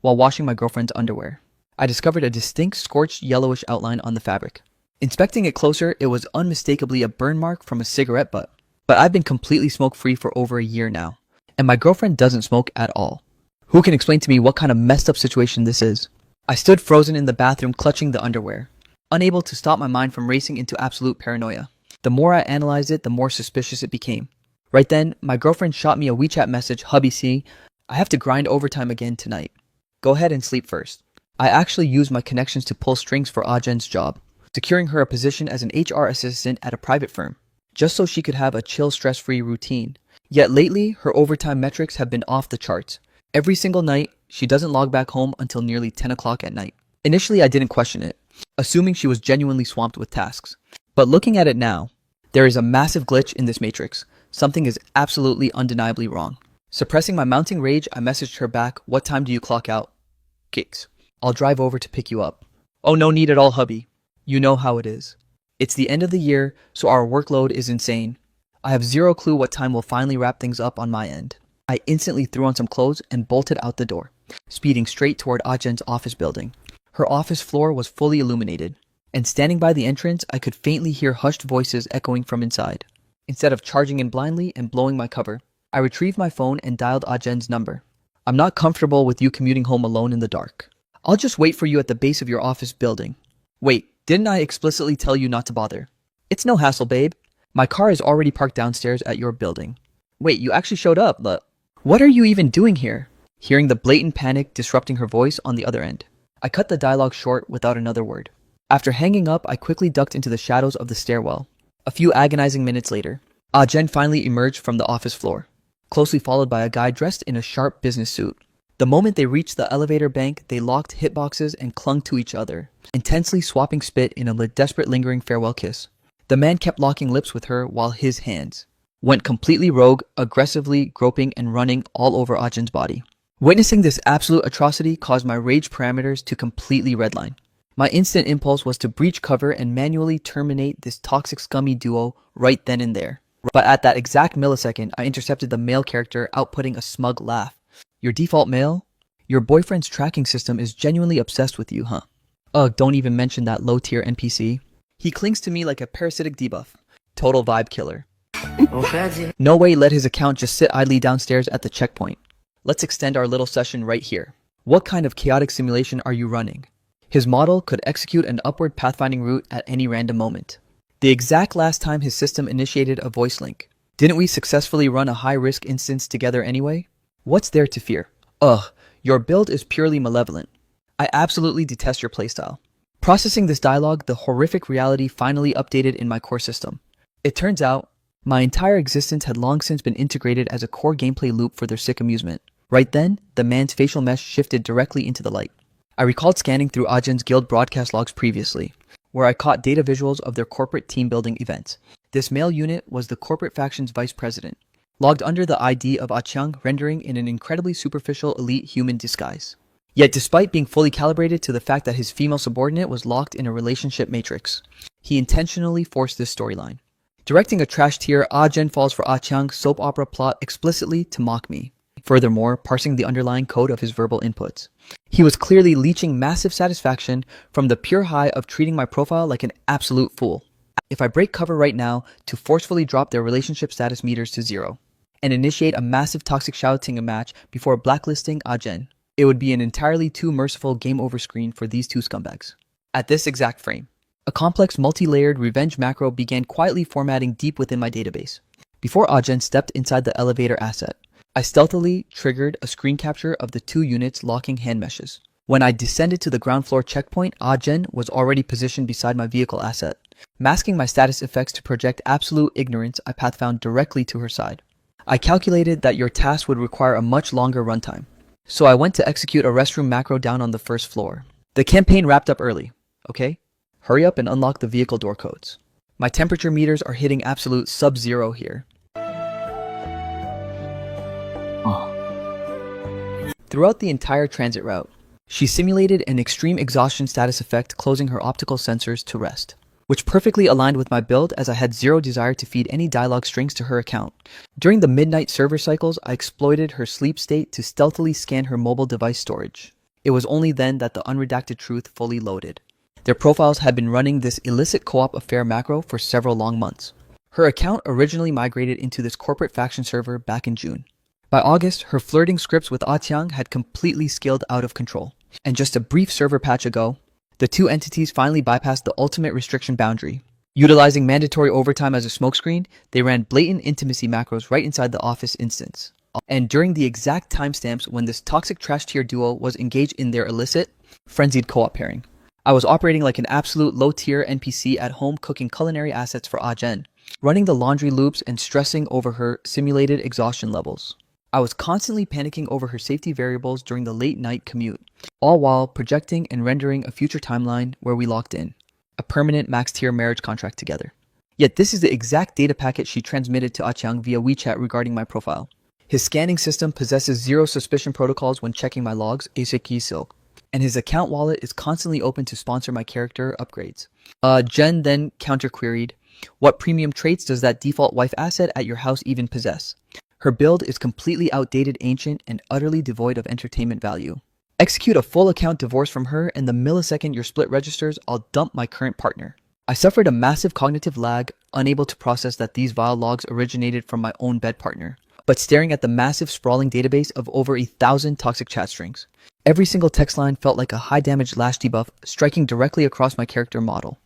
while washing my girlfriend's underwear. I discovered a distinct scorched yellowish outline on the fabric. Inspecting it closer, it was unmistakably a burn mark from a cigarette butt. But I've been completely smoke-free for over a year now, and my girlfriend doesn't smoke at all. Who can explain to me what kind of messed up situation this is? I stood frozen in the bathroom clutching the underwear, unable to stop my mind from racing into absolute paranoia. The more I analyzed it, the more suspicious it became. Right then, my girlfriend shot me a WeChat message, "Hubby C, I have to grind overtime again tonight. Go ahead and sleep first." I actually used my connections to pull strings for Ajen's job, securing her a position as an HR assistant at a private firm, just so she could have a chill, stress-free routine. Yet lately, her overtime metrics have been off the charts. Every single night, she doesn't log back home until nearly 10 o'clock at night. Initially, I didn't question it, assuming she was genuinely swamped with tasks. But looking at it now, there is a massive glitch in this matrix. Something is absolutely undeniably wrong. Suppressing my mounting rage, I messaged her back, "What time do you clock out?" "Kicks. I'll drive over to pick you up." "Oh, no need at all, hubby. You know how it is. It's the end of the year, so our workload is insane. I have zero clue what time we'll finally wrap things up on my end." I instantly threw on some clothes and bolted out the door, speeding straight toward Ajen's office building. Her office floor was fully illuminated, and standing by the entrance, I could faintly hear hushed voices echoing from inside. Instead of charging in blindly and blowing my cover, I retrieved my phone and dialed Ajen's number. "I'm not comfortable with you commuting home alone in the dark. I'll just wait for you at the base of your office building." "Wait, didn't I explicitly tell you not to bother?" "It's no hassle, babe. My car is already parked downstairs at your building." "Wait, you actually showed up, but what are you even doing here?" Hearing the blatant panic disrupting her voice on the other end, I cut the dialogue short without another word. After hanging up, I quickly ducked into the shadows of the stairwell. A few agonizing minutes later, Ajen finally emerged from the office floor, closely followed by a guy dressed in a sharp business suit. The moment they reached the elevator bank, they locked hitboxes and clung to each other, intensely swapping spit in a desperate lingering farewell kiss. The man kept locking lips with her while his hands went completely rogue, aggressively groping and running all over Ajen's body. Witnessing this absolute atrocity caused my rage parameters to completely redline. My instant impulse was to breach cover and manually terminate this toxic scummy duo right then and there. But at that exact millisecond, I intercepted the male character outputting a smug laugh. "Your default male? Your boyfriend's tracking system is genuinely obsessed with you, huh? Ugh, don't even mention that low-tier NPC. He clings to me like a parasitic debuff. Total vibe killer." No way let his account just sit idly downstairs at the checkpoint. Let's extend our little session right here. What kind of chaotic simulation are you running? His model could execute an upward pathfinding route at any random moment. The exact last time his system initiated a voice link. Didn't we successfully run a high-risk instance together anyway? What's there to fear? Ugh, your build is purely malevolent. I absolutely detest your playstyle. Processing this dialogue, the horrific reality finally updated in my core system. It turns out, my entire existence had long since been integrated as a core gameplay loop for their sick amusement. Right then, the man's facial mesh shifted directly into the light. I recalled scanning through Ajen's guild broadcast logs previously, where I caught data visuals of their corporate team-building events. This male unit was the corporate faction's vice president, logged under the ID of Achang, rendering in an incredibly superficial elite human disguise. Yet despite being fully calibrated to the fact that his female subordinate was locked in a relationship matrix, he intentionally forced this storyline. Directing a trash tier, Ajen falls for Achang's soap opera plot explicitly to mock me. Furthermore, parsing the underlying code of his verbal inputs. He was clearly leeching massive satisfaction from the pure high of treating my profile like an absolute fool. If I break cover right now to forcefully drop their relationship status meters to 0, and initiate a massive toxic shouting match before blacklisting Ajen, it would be an entirely too merciful game over screen for these two scumbags. At this exact frame, a complex multi-layered revenge macro began quietly formatting deep within my database. Before Ajen stepped inside the elevator asset, I stealthily triggered a screen capture of the two units locking hand meshes. When I descended to the ground floor checkpoint, Ajen was already positioned beside my vehicle asset. Masking my status effects to project absolute ignorance, I pathfound directly to her side. I calculated that your task would require a much longer runtime, so I went to execute a restroom macro down on the first floor. The campaign wrapped up early, okay? Hurry up and unlock the vehicle door codes. My temperature meters are hitting absolute sub-zero here. Throughout the entire transit route, she simulated an extreme exhaustion status effect, closing her optical sensors to rest, which perfectly aligned with my build as I had zero desire to feed any dialogue strings to her account. During the midnight server cycles, I exploited her sleep state to stealthily scan her mobile device storage. It was only then that the unredacted truth fully loaded. Their profiles had been running this illicit co-op affair macro for several long months. Her account originally migrated into this corporate faction server back in June. By August, her flirting scripts with Ah Chiang had completely scaled out of control. And just a brief server patch ago, the two entities finally bypassed the ultimate restriction boundary. Utilizing mandatory overtime as a smokescreen, they ran blatant intimacy macros right inside the office instance. And during the exact timestamps when this toxic trash tier duo was engaged in their illicit, frenzied co-op pairing. I was operating like an absolute low-tier NPC at home cooking culinary assets for Ah Jen, running the laundry loops and stressing over her simulated exhaustion levels. I was constantly panicking over her safety variables during the late-night commute, all while projecting and rendering a future timeline where we locked in, a permanent max-tier marriage contract together. Yet this is the exact data packet she transmitted to Ah Chiang via WeChat regarding my profile. His scanning system possesses zero suspicion protocols when checking my logs, ASIC, and his account wallet is constantly open to sponsor my character upgrades. Jen then counter-queried, "What premium traits does that default wife asset at your house even possess? Her build is completely outdated, ancient, and utterly devoid of entertainment value. Execute a full account divorce from her, and the millisecond your split registers, I'll dump my current partner." I suffered a massive cognitive lag, unable to process that these vile logs originated from my own bed partner, but staring at the massive sprawling database of over 1,000 toxic chat strings. Every single text line felt like a high-damage lash debuff striking directly across my character model.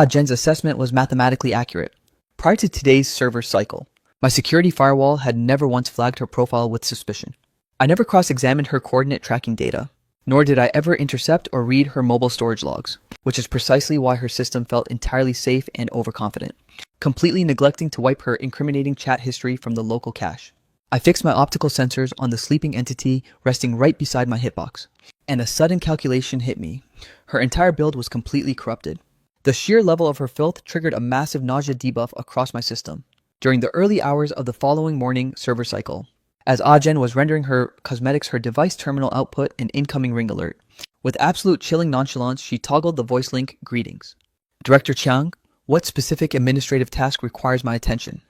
Jen's assessment was mathematically accurate. Prior to today's server cycle, my security firewall had never once flagged her profile with suspicion. I never cross-examined her coordinate tracking data, nor did I ever intercept or read her mobile storage logs, which is precisely why her system felt entirely safe and overconfident, completely neglecting to wipe her incriminating chat history from the local cache. I fixed my optical sensors on the sleeping entity resting right beside my hitbox, and a sudden calculation hit me. Her entire build was completely corrupted. The sheer level of her filth triggered a massive nausea debuff across my system during the early hours of the following morning server cycle, as Jen was rendering her cosmetics her device terminal output an incoming ring alert. With absolute chilling nonchalance, she toggled the voice link, "Greetings. Director Chiang, what specific administrative task requires my attention?"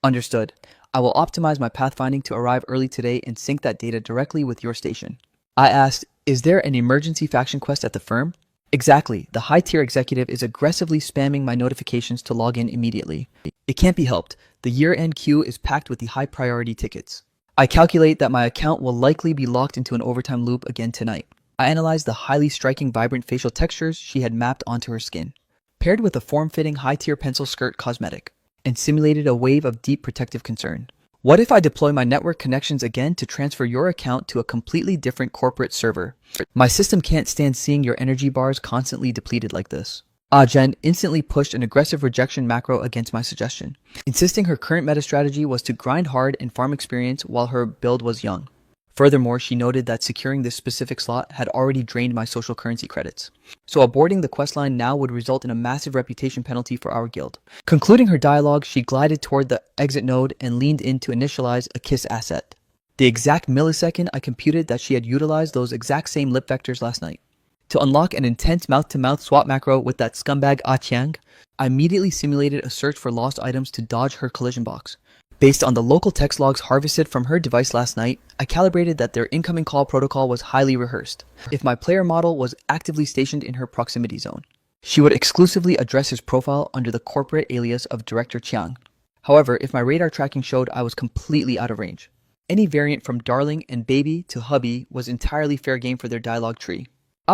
Understood. I will optimize my pathfinding to arrive early today and sync that data directly with your station. I asked, "Is there an emergency faction quest at the firm?" Exactly. The high-tier executive is aggressively spamming my notifications to log in immediately. It can't be helped. The year-end queue is packed with the high-priority tickets. I calculate that my account will likely be locked into an overtime loop again tonight. I analyzed the highly striking vibrant facial textures she had mapped onto her skin, paired with a form-fitting high-tier pencil skirt cosmetic, and simulated a wave of deep protective concern. What if I deploy my network connections again to transfer your account to a completely different corporate server? My system can't stand seeing your energy bars constantly depleted like this. Jen instantly pushed an aggressive rejection macro against my suggestion, insisting her current meta strategy was to grind hard and farm experience while her build was young. Furthermore, she noted that securing this specific slot had already drained my social currency credits, so aborting the questline now would result in a massive reputation penalty for our guild. Concluding her dialogue, she glided toward the exit node and leaned in to initialize a kiss asset. The exact millisecond I computed that she had utilized those exact same lip vectors last night. To unlock an intense mouth-to-mouth swap macro with that scumbag Ah Chiang, I immediately simulated a search for lost items to dodge her collision box. Based on the local text logs harvested from her device last night, I calibrated that their incoming call protocol was highly rehearsed. If my player model was actively stationed in her proximity zone, she would exclusively address his profile under the corporate alias of Director Chiang. However, if my radar tracking showed I was completely out of range, any variant from darling and baby to hubby was entirely fair game for their dialogue tree.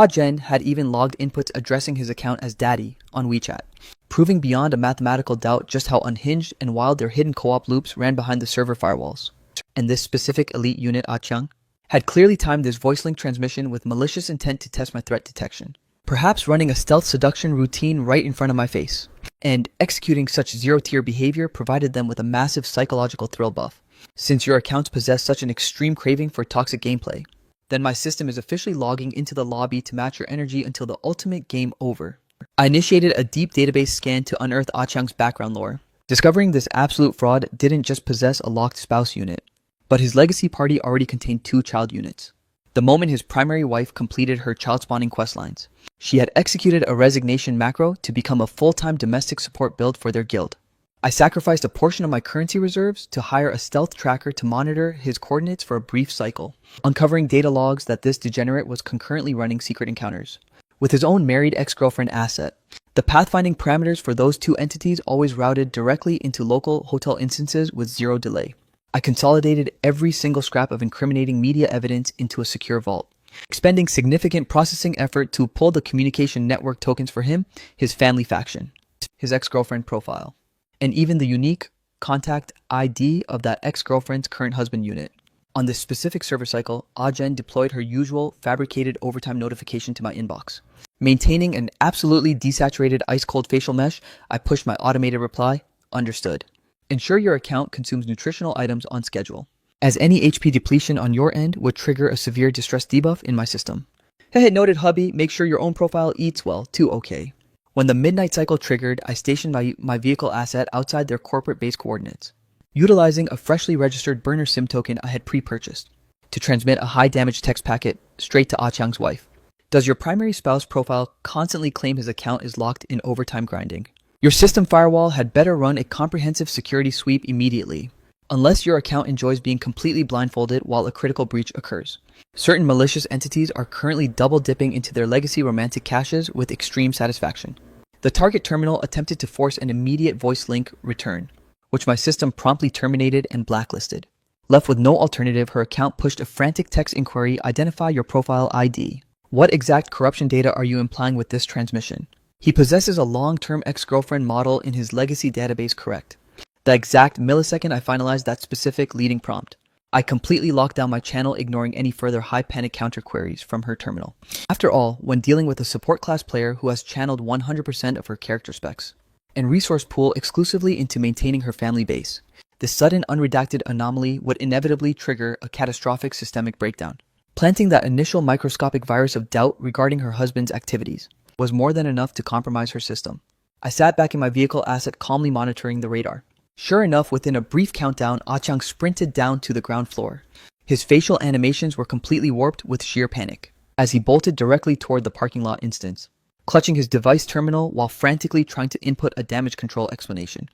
Jen had even logged inputs addressing his account as daddy on WeChat, proving beyond a mathematical doubt just how unhinged and wild their hidden co-op loops ran behind the server firewalls. And this specific elite unit, Ah Chiang, had clearly timed this voice link transmission with malicious intent to test my threat detection, perhaps running a stealth seduction routine right in front of my face. And executing such zero-tier behavior provided them with a massive psychological thrill buff. Since your accounts possess such an extreme craving for toxic gameplay, then my system is officially logging into the lobby to match your energy until the ultimate game over. I initiated a deep database scan to unearth Ah Chiang's background lore, discovering this absolute fraud didn't just possess a locked spouse unit, but his legacy party already contained 2 child units. The moment his primary wife completed her child spawning questlines, she had executed a resignation macro to become a full-time domestic support build for their guild. I sacrificed a portion of my currency reserves to hire a stealth tracker to monitor his coordinates for a brief cycle, uncovering data logs that this degenerate was concurrently running secret encounters with his own married ex-girlfriend asset. The pathfinding parameters for those two entities always routed directly into local hotel instances with zero delay. I consolidated every single scrap of incriminating media evidence into a secure vault, expending significant processing effort to pull the communication network tokens for him, his family faction, his ex-girlfriend profile, and even the unique contact ID of that ex-girlfriend's current husband unit. On this specific server cycle, Ajen deployed her usual fabricated overtime notification to my inbox. Maintaining an absolutely desaturated ice-cold facial mesh, I pushed my automated reply, understood. Ensure your account consumes nutritional items on schedule, as any HP depletion on your end would trigger a severe distress debuff in my system. Hey, noted hubby, make sure your own profile eats well, too okay. When the midnight cycle triggered, I stationed my vehicle asset outside their corporate base coordinates, utilizing a freshly registered burner SIM token I had pre-purchased to transmit a high-damage text packet straight to Ah-Chang's wife. Does your primary spouse profile constantly claim his account is locked in overtime grinding? Your system firewall had better run a comprehensive security sweep immediately, unless your account enjoys being completely blindfolded while a critical breach occurs. Certain malicious entities are currently double-dipping into their legacy romantic caches with extreme satisfaction. The target terminal attempted to force an immediate voice link return, which my system promptly terminated and blacklisted. Left with no alternative, her account pushed a frantic text inquiry, identify your profile ID. What exact corruption data are you implying with this transmission? He possesses a long-term ex-girlfriend model in his legacy database, correct? The exact millisecond I finalized that specific leading prompt, I completely locked down my channel, ignoring any further high panic counter queries from her terminal. After all, when dealing with a support class player who has channeled 100% of her character specs and resource pool exclusively into maintaining her family base, this sudden unredacted anomaly would inevitably trigger a catastrophic systemic breakdown. Planting that initial microscopic virus of doubt regarding her husband's activities was more than enough to compromise her system. I sat back in my vehicle asset, calmly monitoring the radar. Sure enough, within a brief countdown, Ah-Chang sprinted down to the ground floor. His facial animations were completely warped with sheer panic, as he bolted directly toward the parking lot instance, clutching his device terminal while frantically trying to input a damage control explanation.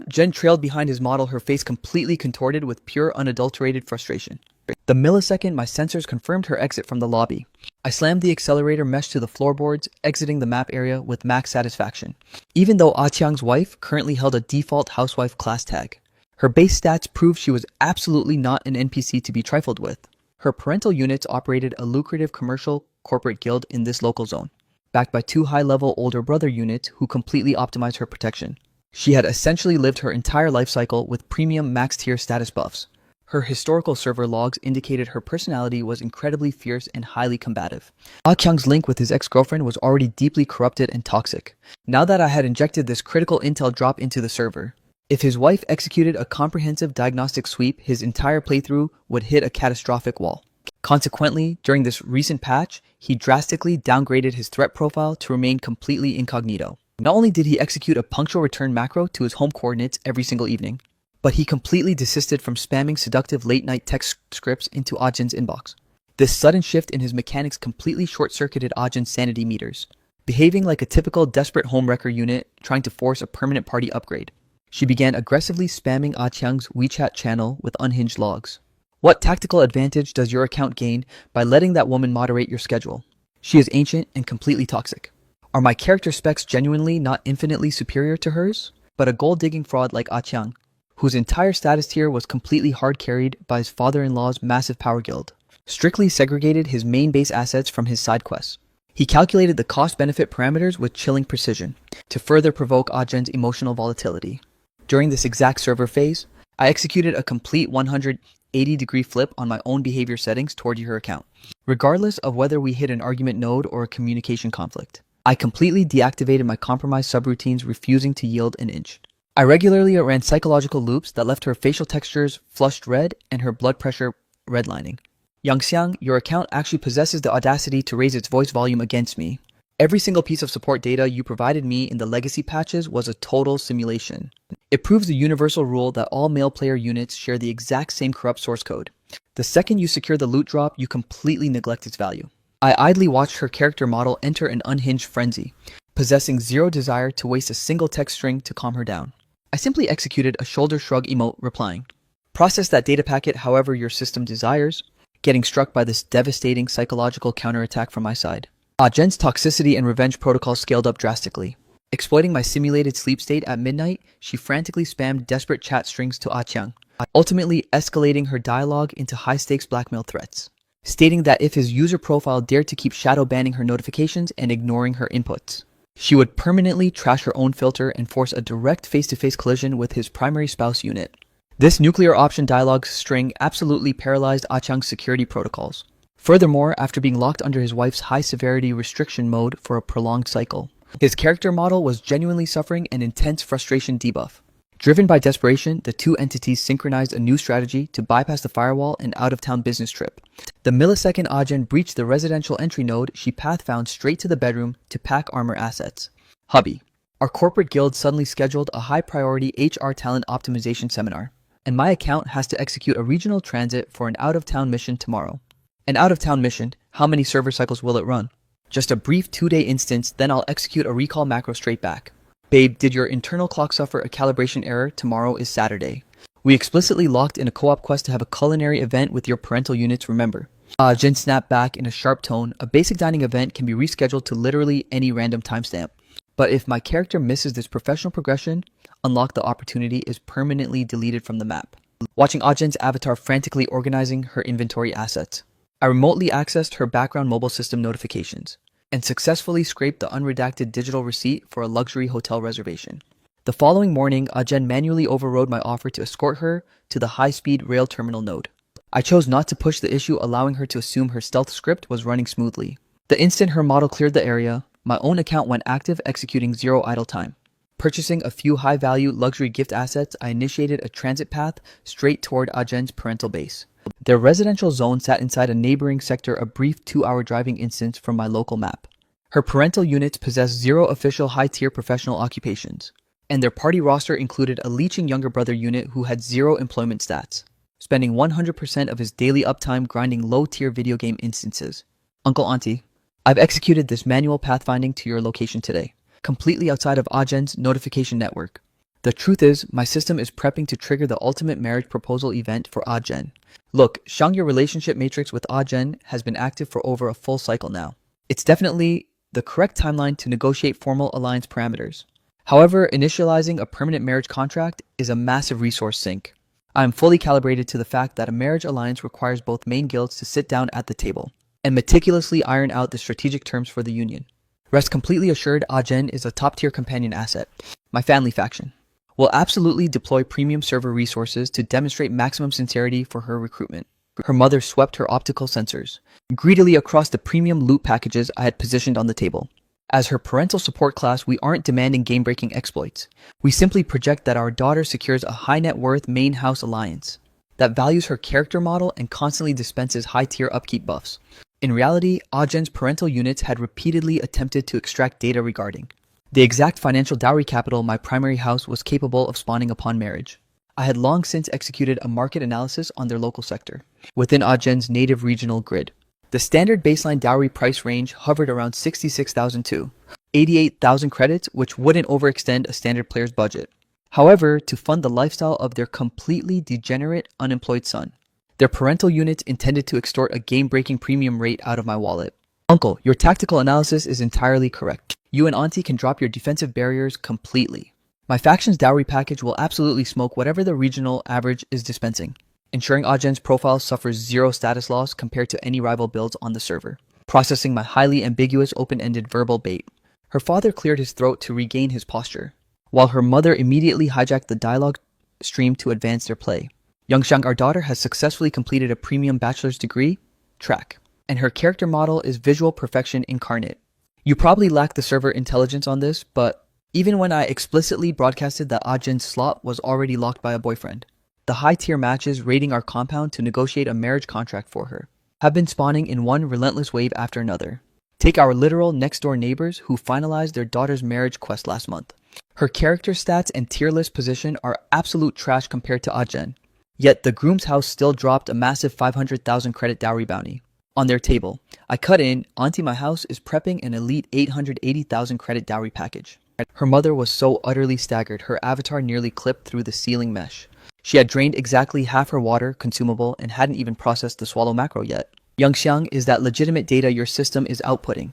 Jen trailed behind his model, her face completely contorted with pure unadulterated frustration. The millisecond my sensors confirmed her exit from the lobby, I slammed the accelerator mesh to the floorboards, exiting the map area with max satisfaction. Even though Ah-Chang's wife currently held a default housewife class tag, her base stats proved she was absolutely not an NPC to be trifled with. Her parental units operated a lucrative commercial corporate guild in this local zone, backed by 2 high-level older brother units who completely optimized her protection. She had essentially lived her entire life cycle with premium max-tier status buffs. Her historical server logs indicated her personality was incredibly fierce and highly combative. Ah-Chang's link with his ex-girlfriend was already deeply corrupted and toxic. Now that I had injected this critical intel drop into the server, if his wife executed a comprehensive diagnostic sweep, his entire playthrough would hit a catastrophic wall. Consequently, during this recent patch, he drastically downgraded his threat profile to remain completely incognito. Not only did he execute a punctual return macro to his home coordinates every single evening, but he completely desisted from spamming seductive late-night text scripts into Ah-Jin's inbox. This sudden shift in his mechanics completely short-circuited Ah-Jin's sanity meters, behaving like a typical desperate homewrecker unit trying to force a permanent party upgrade. She began aggressively spamming Ah-Chang's WeChat channel with unhinged logs. What tactical advantage does your account gain by letting that woman moderate your schedule? She is ancient and completely toxic. Are my character specs genuinely not infinitely superior to hers, but a gold-digging fraud like Ah-Chang, whose entire status tier was completely hard-carried by his father-in-law's massive power guild, strictly segregated his main base assets from his side quests. He calculated the cost-benefit parameters with chilling precision to further provoke Ah-Jin's emotional volatility. During this exact server phase, I executed a complete 180-degree flip on my own behavior settings toward her account, regardless of whether we hit an argument node or a communication conflict. I completely deactivated my compromised subroutines, refusing to yield an inch. I regularly ran psychological loops that left her facial textures flushed red and her blood pressure redlining. Yangxiang, your account actually possesses the audacity to raise its voice volume against me. Every single piece of support data you provided me in the legacy patches was a total simulation. It proves the universal rule that all male player units share the exact same corrupt source code. The second you secure the loot drop, you completely neglect its value. I idly watched her character model enter an unhinged frenzy, possessing zero desire to waste a single text string to calm her down. I simply executed a shoulder shrug emote replying, "Process that data packet however your system desires," getting struck by this devastating psychological counterattack from my side. Jen's toxicity and revenge protocol scaled up drastically. Exploiting my simulated sleep state at midnight, she frantically spammed desperate chat strings to Chiang, ultimately escalating her dialogue into high-stakes blackmail threats, stating that if his user profile dared to keep shadow banning her notifications and ignoring her inputs, she would permanently trash her own filter and force a direct face-to-face collision with his primary spouse unit. This nuclear option dialogue string absolutely paralyzed Chiang's security protocols. Furthermore, after being locked under his wife's high-severity restriction mode for a prolonged cycle, his character model was genuinely suffering an intense frustration debuff. Driven by desperation, the two entities synchronized a new strategy to bypass the firewall and out-of-town business trip. The millisecond Jen breached the residential entry node, she path-found straight to the bedroom to pack armor assets. Hubby. Our corporate guild suddenly scheduled a high-priority HR talent optimization seminar, and my account has to execute a regional transit for an out-of-town mission tomorrow. An out-of-town mission, how many server cycles will it run? Just a brief 2-day instance, then I'll execute a recall macro straight back. Babe, did your internal clock suffer a calibration error? Tomorrow is Saturday. We explicitly locked in a co-op quest to have a culinary event with your parental units, remember? Jin snapped back in a sharp tone. A basic dining event can be rescheduled to literally any random timestamp. But if my character misses this professional progression, unlock the opportunity is permanently deleted from the map. Watching Jin's avatar frantically organizing her inventory assets, I remotely accessed her background mobile system notifications and successfully scraped the unredacted digital receipt for a luxury hotel reservation. The following morning, Jen manually overrode my offer to escort her to the high-speed rail terminal node. I chose not to push the issue, allowing her to assume her stealth script was running smoothly. The instant her model cleared the area, my own account went active, executing zero idle time. Purchasing a few high-value luxury gift assets, I initiated a transit path straight toward Jen's parental base. Their residential zone sat inside a neighboring sector, a brief 2-hour driving instance from my local map. Her parental units possessed 0 official high-tier professional occupations, and their party roster included a leeching younger brother unit who had 0 employment stats, spending 100% of his daily uptime grinding low-tier video game instances. Uncle Auntie, I've executed this manual pathfinding to your location today, completely outside of Jen's notification network. The truth is, my system is prepping to trigger the ultimate marriage proposal event for Jen. Look, Shang, your relationship matrix with Jen has been active for over a full cycle now. It's definitely the correct timeline to negotiate formal alliance parameters. However, initializing a permanent marriage contract is a massive resource sink. I am fully calibrated to the fact that a marriage alliance requires both main guilds to sit down at the table and meticulously iron out the strategic terms for the union. Rest completely assured, Jen is a top-tier companion asset. My family faction will absolutely deploy premium server resources to demonstrate maximum sincerity for her recruitment. Her mother swept her optical sensors greedily across the premium loot packages I had positioned on the table. As her parental support class, we aren't demanding game-breaking exploits. We simply project that our daughter secures a high-net-worth main house alliance that values her character model and constantly dispenses high-tier upkeep buffs. In reality, Jen's parental units had repeatedly attempted to extract data regarding the exact financial dowry capital my primary house was capable of spawning upon marriage. I had long since executed a market analysis on their local sector, within Jen's native regional grid. The standard baseline dowry price range hovered around 66,000 to 88,000 credits, which wouldn't overextend a standard player's budget. However, to fund the lifestyle of their completely degenerate, unemployed son, their parental units intended to extort a game-breaking premium rate out of my wallet. Uncle, your tactical analysis is entirely correct. You and Auntie can drop your defensive barriers completely. My faction's dowry package will absolutely smoke whatever the regional average is dispensing, ensuring Jen's profile suffers 0 status loss compared to any rival builds on the server. Processing my highly ambiguous open-ended verbal bait, her father cleared his throat to regain his posture, while her mother immediately hijacked the dialogue stream to advance their play. Young Shang, our daughter, has successfully completed a premium bachelor's degree track, and her character model is visual perfection incarnate. You probably lack the server intelligence on this, but even when I explicitly broadcasted that Jen's slot was already locked by a boyfriend, the high-tier matches raiding our compound to negotiate a marriage contract for her have been spawning in one relentless wave after another. Take our literal next-door neighbors who finalized their daughter's marriage quest last month. Her character stats and tier list position are absolute trash compared to Jen. Yet the groom's house still dropped a massive 500,000 credit dowry bounty on their table. I cut in, Auntie my house is prepping an elite 880,000 credit dowry package. Her mother was so utterly staggered, her avatar nearly clipped through the ceiling mesh. She had drained exactly half her water consumable and hadn't even processed the swallow macro yet. Yangxiang, is that legitimate data your system is outputting?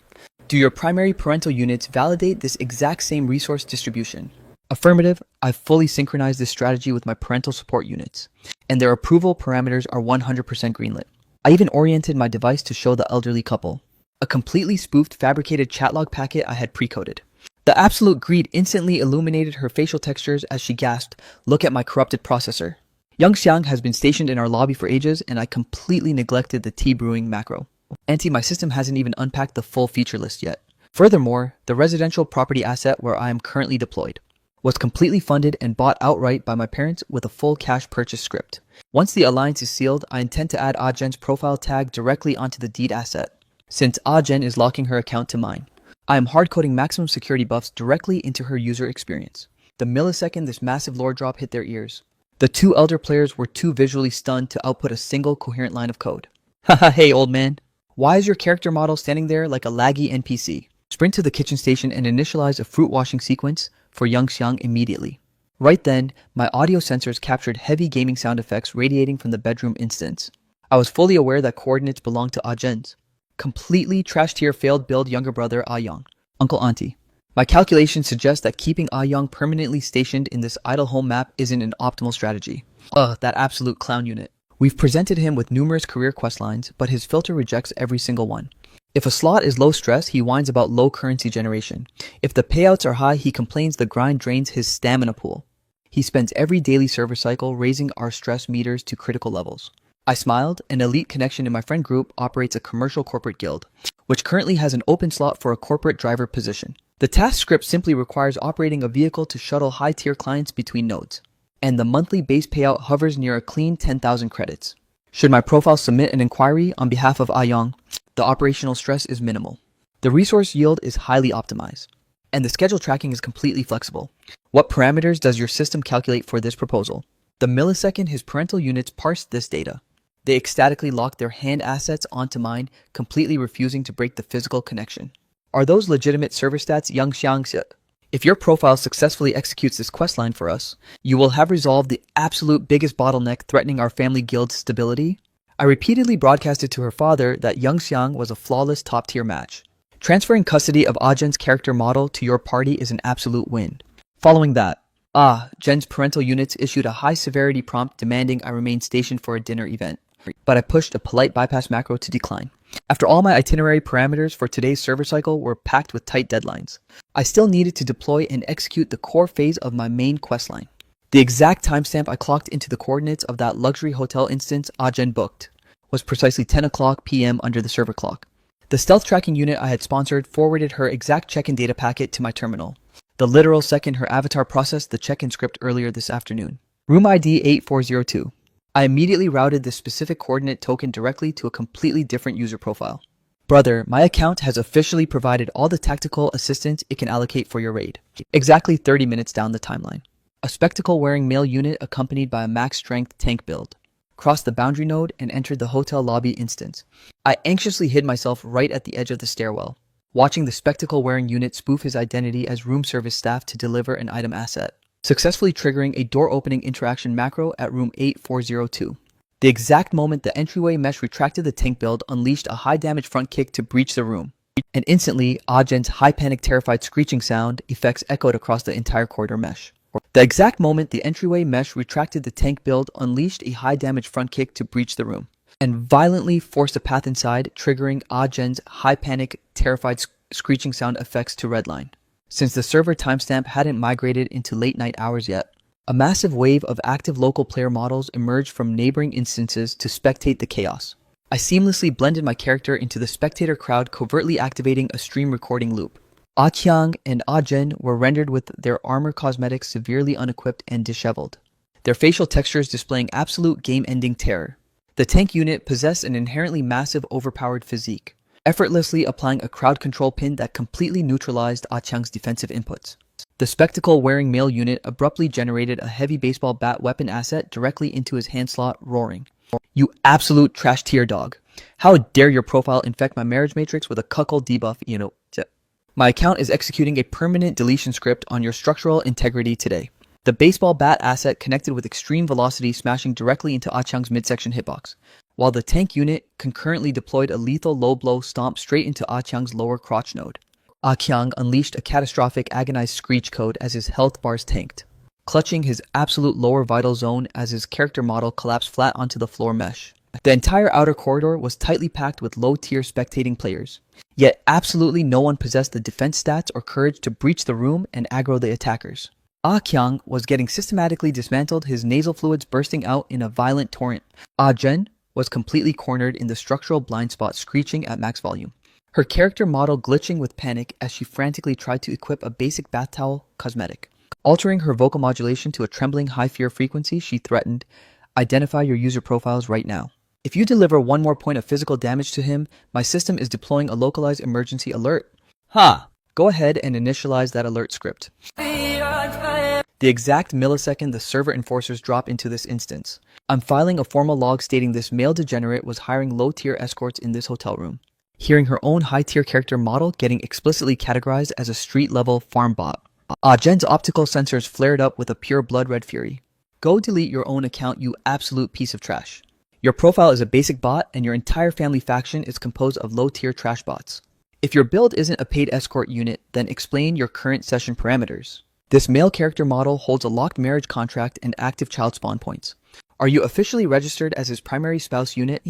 Do your primary parental units validate this exact same resource distribution? Affirmative, I've fully synchronized this strategy with my parental support units, and their approval parameters are 100% greenlit. I even oriented my device to show the elderly couple a completely spoofed fabricated chatlog packet I had pre-coded. The absolute greed instantly illuminated her facial textures as she gasped, "Look at my corrupted processor." Yangxiang has been stationed in our lobby for ages, and I completely neglected the tea brewing macro. Auntie, my system hasn't even unpacked the full feature list yet. Furthermore, the residential property asset where I am currently deployed was completely funded and bought outright by my parents with a full cash purchase script. Once the alliance is sealed, I intend to add Ajen's profile tag directly onto the deed asset, since Ajen is locking her account to mine. I am hard-coding maximum security buffs directly into her user experience. The millisecond this massive lore drop hit their ears, the two elder players were too visually stunned to output a single coherent line of code. Haha, hey old man. Why is your character model standing there like a laggy NPC? Sprint to the kitchen station and initialize a fruit washing sequence for Yangxiang immediately. Right then, my audio sensors captured heavy gaming sound effects radiating from the bedroom instance. I was fully aware that coordinates belonged to Ajen's completely trash tier failed build younger brother Ayong, Uncle Auntie. My calculations suggest that keeping Ayong permanently stationed in this idle home map isn't an optimal strategy. That absolute clown unit. We've presented him with numerous career quest lines, but his filter rejects every single one. If a slot is low stress, he whines about low currency generation. If the payouts are high, he complains the grind drains his stamina pool. He spends every daily server cycle raising our stress meters to critical levels. I smiled. An elite connection in my friend group operates a commercial corporate guild, which currently has an open slot for a corporate driver position. The task script simply requires operating a vehicle to shuttle high-tier clients between nodes, and the monthly base payout hovers near a clean 10,000 credits. Should my profile submit an inquiry on behalf of Ayong, the operational stress is minimal. The resource yield is highly optimized, and the schedule tracking is completely flexible. What parameters does your system calculate for this proposal? The millisecond his parental units parsed this data, they ecstatically locked their hand assets onto mine, completely refusing to break the physical connection. Are those legitimate server stats, Yangxiang? If your profile successfully executes this questline for us, you will have resolved the absolute biggest bottleneck threatening our family guild's stability. I repeatedly broadcasted to her father that Yangxiang was a flawless top-tier match. Transferring custody of Ajen's character model to your party is an absolute win. Following that, Jen's parental units issued a high-severity prompt demanding I remain stationed for a dinner event, but I pushed a polite bypass macro to decline. After all my itinerary parameters for today's server cycle were packed with tight deadlines, I still needed to deploy and execute the core phase of my main questline. The exact timestamp I clocked into the coordinates of that luxury hotel instance Ajen booked was precisely 10 o'clock p.m. under the server clock. The stealth tracking unit I had sponsored forwarded her exact check-in data packet to my terminal, the literal second her avatar processed the check-in script earlier this afternoon. Room ID 8402. I immediately routed this specific coordinate token directly to a completely different user profile. Brother, my account has officially provided all the tactical assistance it can allocate for your raid. Exactly 30 minutes down the timeline. A spectacle-wearing male unit accompanied by a max-strength tank build crossed the boundary node and entered the hotel lobby instance. I anxiously hid myself right at the edge of the stairwell, watching the spectacle-wearing unit spoof his identity as room service staff to deliver an item asset, successfully triggering a door-opening interaction macro at room 8402. The exact moment the entryway mesh retracted, the tank build unleashed a high-damage front kick to breach the room, and instantly, Ajen's high-panic terrified screeching sound effects echoed across the entire corridor mesh. The exact moment the entryway mesh retracted, the tank build unleashed a high-damage front kick to breach the room, and violently forced a path inside, triggering Ajen's high-panic terrified screeching sound effects to redline. Since the server timestamp hadn't migrated into late-night hours yet, a massive wave of active local player models emerged from neighboring instances to spectate the chaos. I seamlessly blended my character into the spectator crowd, covertly activating a stream recording loop. Aqiang and Ajen were rendered with their armor cosmetics severely unequipped and disheveled, their facial textures displaying absolute game-ending terror. The tank unit possessed an inherently massive, overpowered physique, effortlessly applying a crowd control pin that completely neutralized Aqiang's defensive inputs. The spectacle-wearing male unit abruptly generated a heavy baseball bat weapon asset directly into his hand slot, roaring, "You absolute trash-tier dog. How dare your profile infect my marriage matrix with a cuckold debuff, My account is executing a permanent deletion script on your structural integrity today. The baseball bat asset connected with extreme velocity smashing directly into Ah Chang's midsection hitbox, while the tank unit concurrently deployed a lethal low blow stomp straight into Ah Chang's lower crotch node. Ah Kyung unleashed a catastrophic agonized screech code as his health bars tanked, clutching his absolute lower vital zone as his character model collapsed flat onto the floor mesh. The entire outer corridor was tightly packed with low-tier spectating players, yet absolutely no one possessed the defense stats or courage to breach the room and aggro the attackers. Ah Kyung was getting systematically dismantled, his nasal fluids bursting out in a violent torrent. Ah Jen was completely cornered in the structural blind spot, screeching at max volume, her character model glitching with panic as she frantically tried to equip a basic bath towel cosmetic. Altering her vocal modulation to a trembling high fear frequency, she threatened, "Identify your user profiles right now. If you deliver one more point of physical damage to him, my system is deploying a localized emergency alert." Ha! Go ahead and initialize that alert script. The exact millisecond the server enforcers drop into this instance, I'm filing a formal log stating this male degenerate was hiring low-tier escorts in this hotel room. Hearing her own high-tier character model getting explicitly categorized as a street-level farm bot. Ah Jen's optical sensors flared up with a pure blood-red fury. Go delete your own account, you absolute piece of trash. Your profile is a basic bot, and your entire family faction is composed of low-tier trash bots. If your build isn't a paid escort unit, then explain your current session parameters. This male character model holds a locked marriage contract and active child spawn points. Are you officially registered as his primary spouse unit?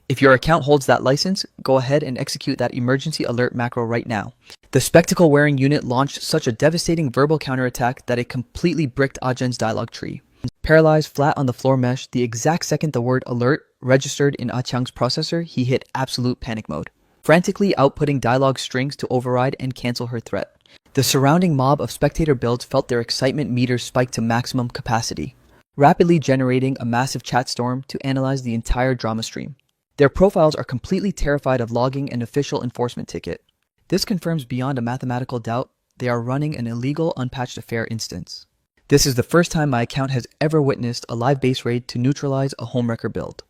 If your account holds that license, go ahead and execute that emergency alert macro right now. The spectacle-wearing unit launched such a devastating verbal counterattack that it completely bricked Ah Jen's dialogue tree. Paralyzed flat on the floor mesh, the exact second the word alert registered in Ah Chang's processor, he hit absolute panic mode, frantically outputting dialogue strings to override and cancel her threat. The surrounding mob of spectator builds felt their excitement meters spike to maximum capacity, rapidly generating a massive chat storm to analyze the entire drama stream. Their profiles are completely terrified of logging an official enforcement ticket. This confirms beyond a mathematical doubt they are running an illegal unpatched affair instance. This is the first time my account has ever witnessed a live base raid to neutralize a homewrecker build.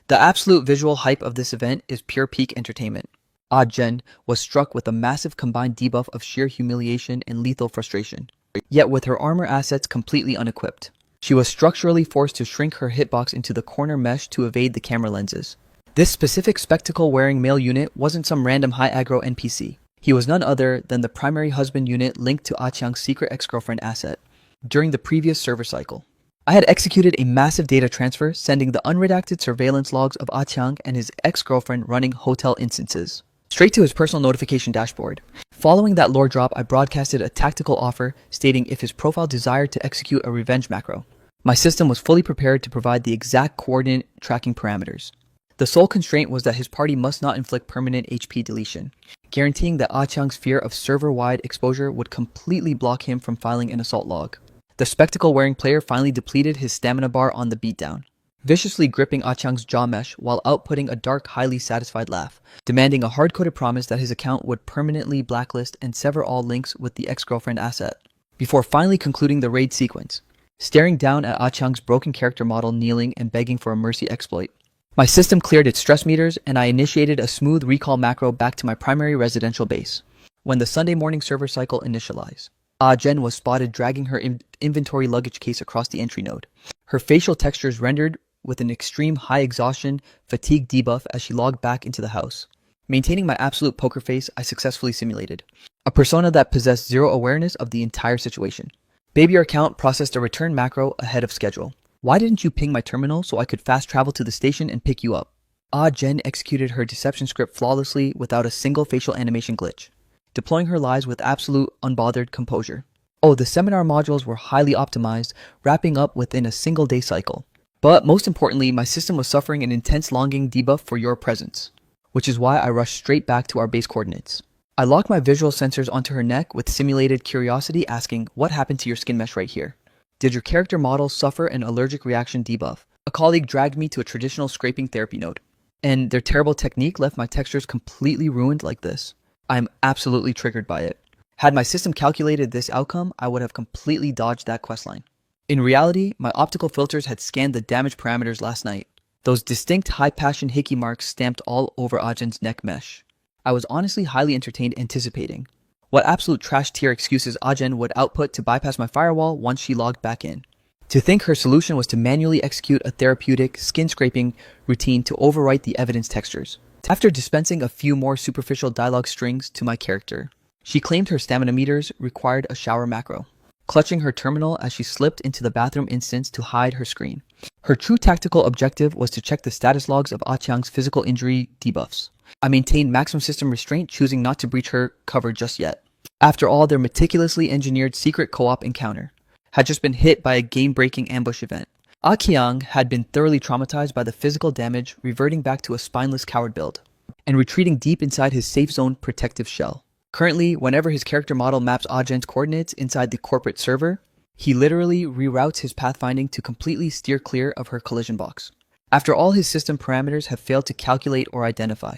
The absolute visual hype of this event is pure peak entertainment. Ah Jen was struck with a massive combined debuff of sheer humiliation and lethal frustration, yet with her armor assets completely unequipped. She was structurally forced to shrink her hitbox into the corner mesh to evade the camera lenses. This specific spectacle-wearing male unit wasn't some random high aggro NPC. He was none other than the primary husband unit linked to Ah Chang's secret ex-girlfriend asset during the previous server cycle. I had executed a massive data transfer, sending the unredacted surveillance logs of Ah Chang and his ex-girlfriend running hotel instances straight to his personal notification dashboard. Following that lore drop, I broadcasted a tactical offer stating if his profile desired to execute a revenge macro. My system was fully prepared to provide the exact coordinate tracking parameters. The sole constraint was that his party must not inflict permanent HP deletion, guaranteeing that Ah Chang's fear of server-wide exposure would completely block him from filing an assault log. The spectacle-wearing player finally depleted his stamina bar on the beatdown, viciously gripping Ah Chang's jaw mesh while outputting a dark, highly satisfied laugh, demanding a hard-coded promise that his account would permanently blacklist and sever all links with the ex-girlfriend asset, before finally concluding the raid sequence, staring down at Ah Chang's broken character model kneeling and begging for a mercy exploit. My system cleared its stress meters, and I initiated a smooth recall macro back to my primary residential base. When the Sunday morning server cycle initialized, Ah Jen was spotted dragging her inventory luggage case across the entry node, her facial textures rendered with an extreme high exhaustion fatigue debuff as she logged back into the house. Maintaining my absolute poker face, I successfully simulated a persona that possessed zero awareness of the entire situation. Baby, your account processed a return macro ahead of schedule. Why didn't you ping my terminal so I could fast travel to the station and pick you up? Ah Jen executed her deception script flawlessly without a single facial animation glitch, deploying her lies with absolute unbothered composure. Oh, the seminar modules were highly optimized, wrapping up within a single day cycle. But most importantly, my system was suffering an intense longing debuff for your presence, which is why I rushed straight back to our base coordinates. I locked my visual sensors onto her neck with simulated curiosity, asking, "What happened to your skin mesh right here? Did your character model suffer an allergic reaction debuff?" A colleague dragged me to a traditional scraping therapy node, and their terrible technique left my textures completely ruined like this. I am absolutely triggered by it. Had my system calculated this outcome, I would have completely dodged that questline. In reality, my optical filters had scanned the damage parameters last night. Those distinct high-passion hickey marks stamped all over Ah Jen's neck mesh. I was honestly highly entertained anticipating, What absolute trash tier excuses Ajen would output to bypass my firewall once she logged back in. To think her solution was to manually execute a therapeutic, skin-scraping routine to overwrite the evidence textures. After dispensing a few more superficial dialogue strings to my character, she claimed her stamina meters required a shower macro, clutching her terminal as she slipped into the bathroom instance to hide her screen. Her true tactical objective was to check the status logs of Ah Chiang's physical injury debuffs. I maintained maximum system restraint, choosing not to breach her cover just yet. After all, their meticulously engineered secret co-op encounter had just been hit by a game-breaking ambush event. Ah Chiang had been thoroughly traumatized by the physical damage, reverting back to a spineless coward build, and retreating deep inside his safe zone protective shell. Currently, whenever his character model maps Ajen's coordinates inside the corporate server, he literally reroutes his pathfinding to completely steer clear of her collision box. After all his system parameters have failed to calculate or identify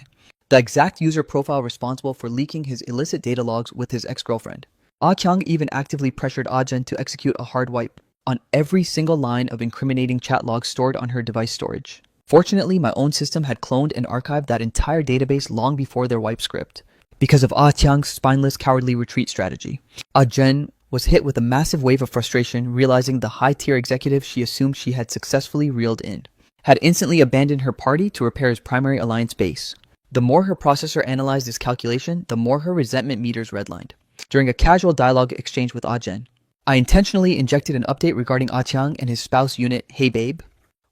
the exact user profile responsible for leaking his illicit data logs with his ex-girlfriend, Ah Chiang even actively pressured Ajen to execute a hard wipe on every single line of incriminating chat logs stored on her device storage. Fortunately, my own system had cloned and archived that entire database long before their wipe script. Because of Ah Chiang's spineless, cowardly retreat strategy, Ajen was hit with a massive wave of frustration, realizing the high-tier executive she assumed she had successfully reeled in had instantly abandoned her party to repair his primary alliance base. The more her processor analyzed this calculation, the more her resentment meters redlined. During a casual dialogue exchange with Ajen, I intentionally injected an update regarding Ah Chiang and his spouse unit, Hey Babe,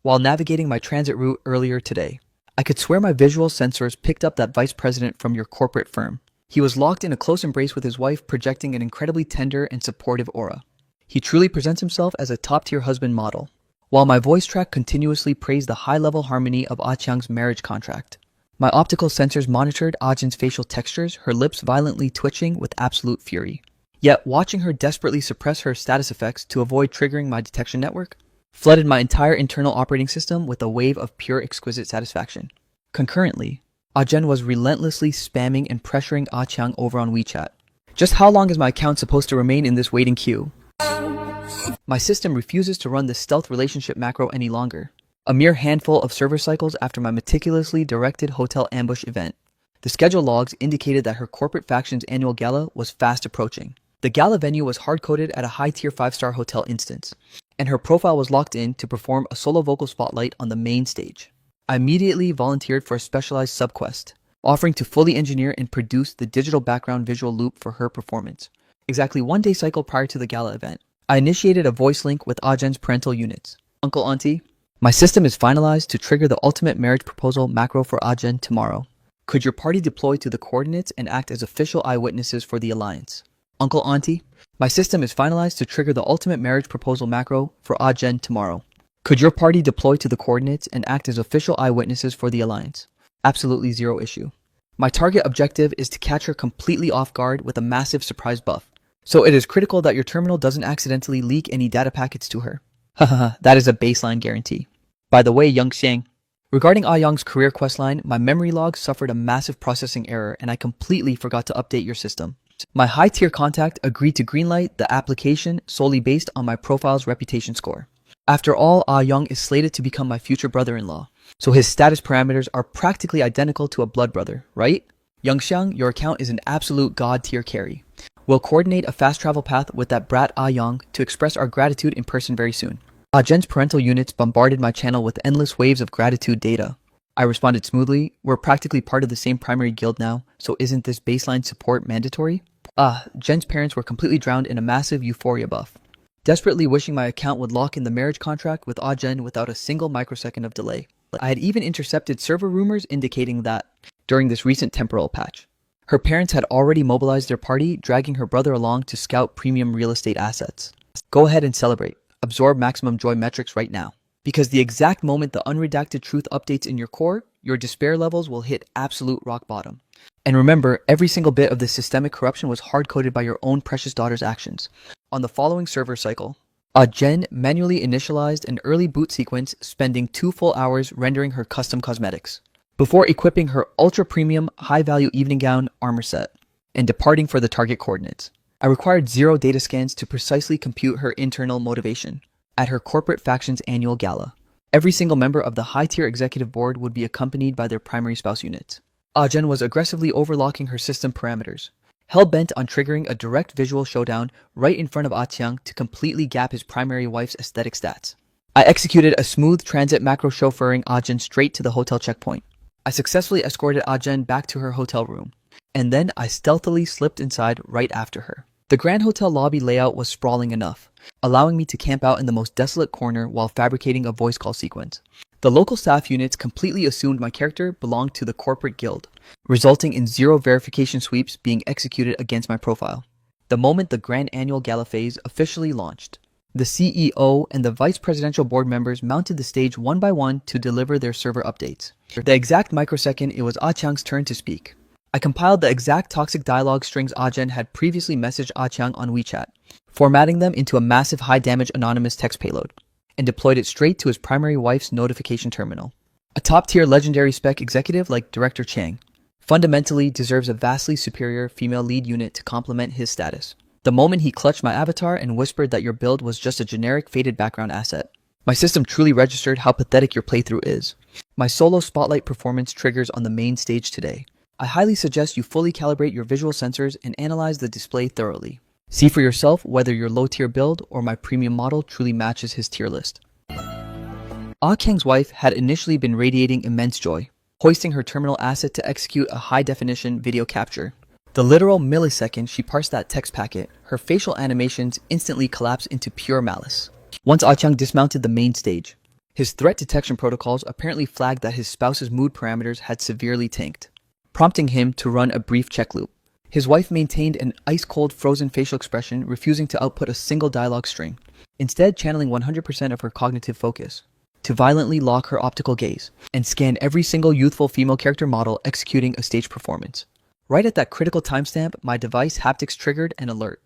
while navigating my transit route earlier today. I could swear my visual sensors picked up that vice president from your corporate firm. He was locked in a close embrace with his wife, projecting an incredibly tender and supportive aura. He truly presents himself as a top-tier husband model, while my voice track continuously praised the high-level harmony of Ah Chiang's marriage contract. My optical sensors monitored Ajen's facial textures, her lips violently twitching with absolute fury. Yet, watching her desperately suppress her status effects to avoid triggering my detection network flooded my entire internal operating system with a wave of pure exquisite satisfaction. Concurrently, Ajen was relentlessly spamming and pressuring Ah Chiang over on WeChat. Just how long is my account supposed to remain in this waiting queue? My system refuses to run the stealth relationship macro any longer. A mere handful of server cycles after my meticulously directed hotel ambush event, the schedule logs indicated that her corporate faction's annual gala was fast approaching. The gala venue was hard-coded at a high-tier 5-star hotel instance, and her profile was locked in to perform a solo vocal spotlight on the main stage. I immediately volunteered for a specialized subquest, offering to fully engineer and produce the digital background visual loop for her performance. Exactly 1 day cycle prior to the gala event, I initiated a voice link with Ajen's parental units. Uncle, Auntie, my system is finalized to trigger the ultimate marriage proposal macro for Ajen tomorrow. Could your party deploy to the coordinates and act as official eyewitnesses for the alliance? Uncle, Auntie, my system is finalized to trigger the ultimate marriage proposal macro for Ajen tomorrow. Could your party deploy to the coordinates and act as official eyewitnesses for the alliance? Absolutely zero issue. My target objective is to catch her completely off guard with a massive surprise buff, so it is critical that your terminal doesn't accidentally leak any data packets to her. Hahaha, that is a baseline guarantee. By the way, Young Xiang, regarding Ah Yong's career questline, my memory log suffered a massive processing error and I completely forgot to update your system. My high-tier contact agreed to greenlight the application solely based on my profile's reputation score. After all, Ah Yong is slated to become my future brother-in-law, so his status parameters are practically identical to a blood brother, right? Young Xiang, your account is an absolute god-tier carry. We'll coordinate a fast travel path with that brat Ah Yong to express our gratitude in person very soon. Jen's parental units bombarded my channel with endless waves of gratitude data. I responded smoothly. We're practically part of the same primary guild now, so isn't this baseline support mandatory? Jen's parents were completely drowned in a massive euphoria buff, desperately wishing my account would lock in the marriage contract with Jen without a single microsecond of delay. I had even intercepted server rumors indicating that, during this recent temporal patch, her parents had already mobilized their party, dragging her brother along to scout premium real estate assets. Go ahead and celebrate. Absorb maximum joy metrics right now. Because the exact moment the unredacted truth updates in your core, your despair levels will hit absolute rock bottom. And remember, every single bit of this systemic corruption was hard-coded by your own precious daughter's actions. On the following server cycle, Jen manually initialized an early boot sequence, spending 2 full hours rendering her custom cosmetics, before equipping her ultra-premium, high-value evening gown armor set, and departing for the target coordinates. I required 0 data scans to precisely compute her internal motivation. At her corporate faction's annual gala, every single member of the high-tier executive board would be accompanied by their primary spouse units. Jen was aggressively overlocking her system parameters, hell-bent on triggering a direct visual showdown right in front of Ah-Chiang to completely gap his primary wife's aesthetic stats. I executed a smooth transit macro chauffeuring Ah-Jin straight to the hotel checkpoint. I successfully escorted Ah-Jen back to her hotel room, and then I stealthily slipped inside right after her. The Grand Hotel lobby layout was sprawling enough, allowing me to camp out in the most desolate corner while fabricating a voice call sequence. The local staff units completely assumed my character belonged to the corporate guild, resulting in 0 verification sweeps being executed against my profile. The moment the Grand Annual Gala phase officially launched, the CEO and the Vice Presidential Board members mounted the stage one by one to deliver their server updates. The exact microsecond it was Ah-Chiang's turn to speak, I compiled the exact toxic dialogue strings Ah-Jen had previously messaged Ah-Chiang on WeChat, formatting them into a massive high-damage anonymous text payload, and deployed it straight to his primary wife's notification terminal. A top-tier legendary spec executive like Director Chang fundamentally deserves a vastly superior female lead unit to complement his status. The moment he clutched my avatar and whispered that your build was just a generic faded background asset, my system truly registered how pathetic your playthrough is. My solo spotlight performance triggers on the main stage today. I highly suggest you fully calibrate your visual sensors and analyze the display thoroughly. See for yourself whether your low-tier build or my premium model truly matches his tier list. Ah-Kang's wife had initially been radiating immense joy, hoisting her terminal asset to execute a high-definition video capture. The literal millisecond she parsed that text packet, her facial animations instantly collapsed into pure malice. Once Ah-Chiang dismounted the main stage, his threat detection protocols apparently flagged that his spouse's mood parameters had severely tanked, prompting him to run a brief check loop. His wife maintained an ice-cold frozen facial expression, refusing to output a single dialogue string, instead channeling 100% of her cognitive focus to violently lock her optical gaze and scan every single youthful female character model executing a stage performance. Right at that critical timestamp, my device haptics triggered an alert.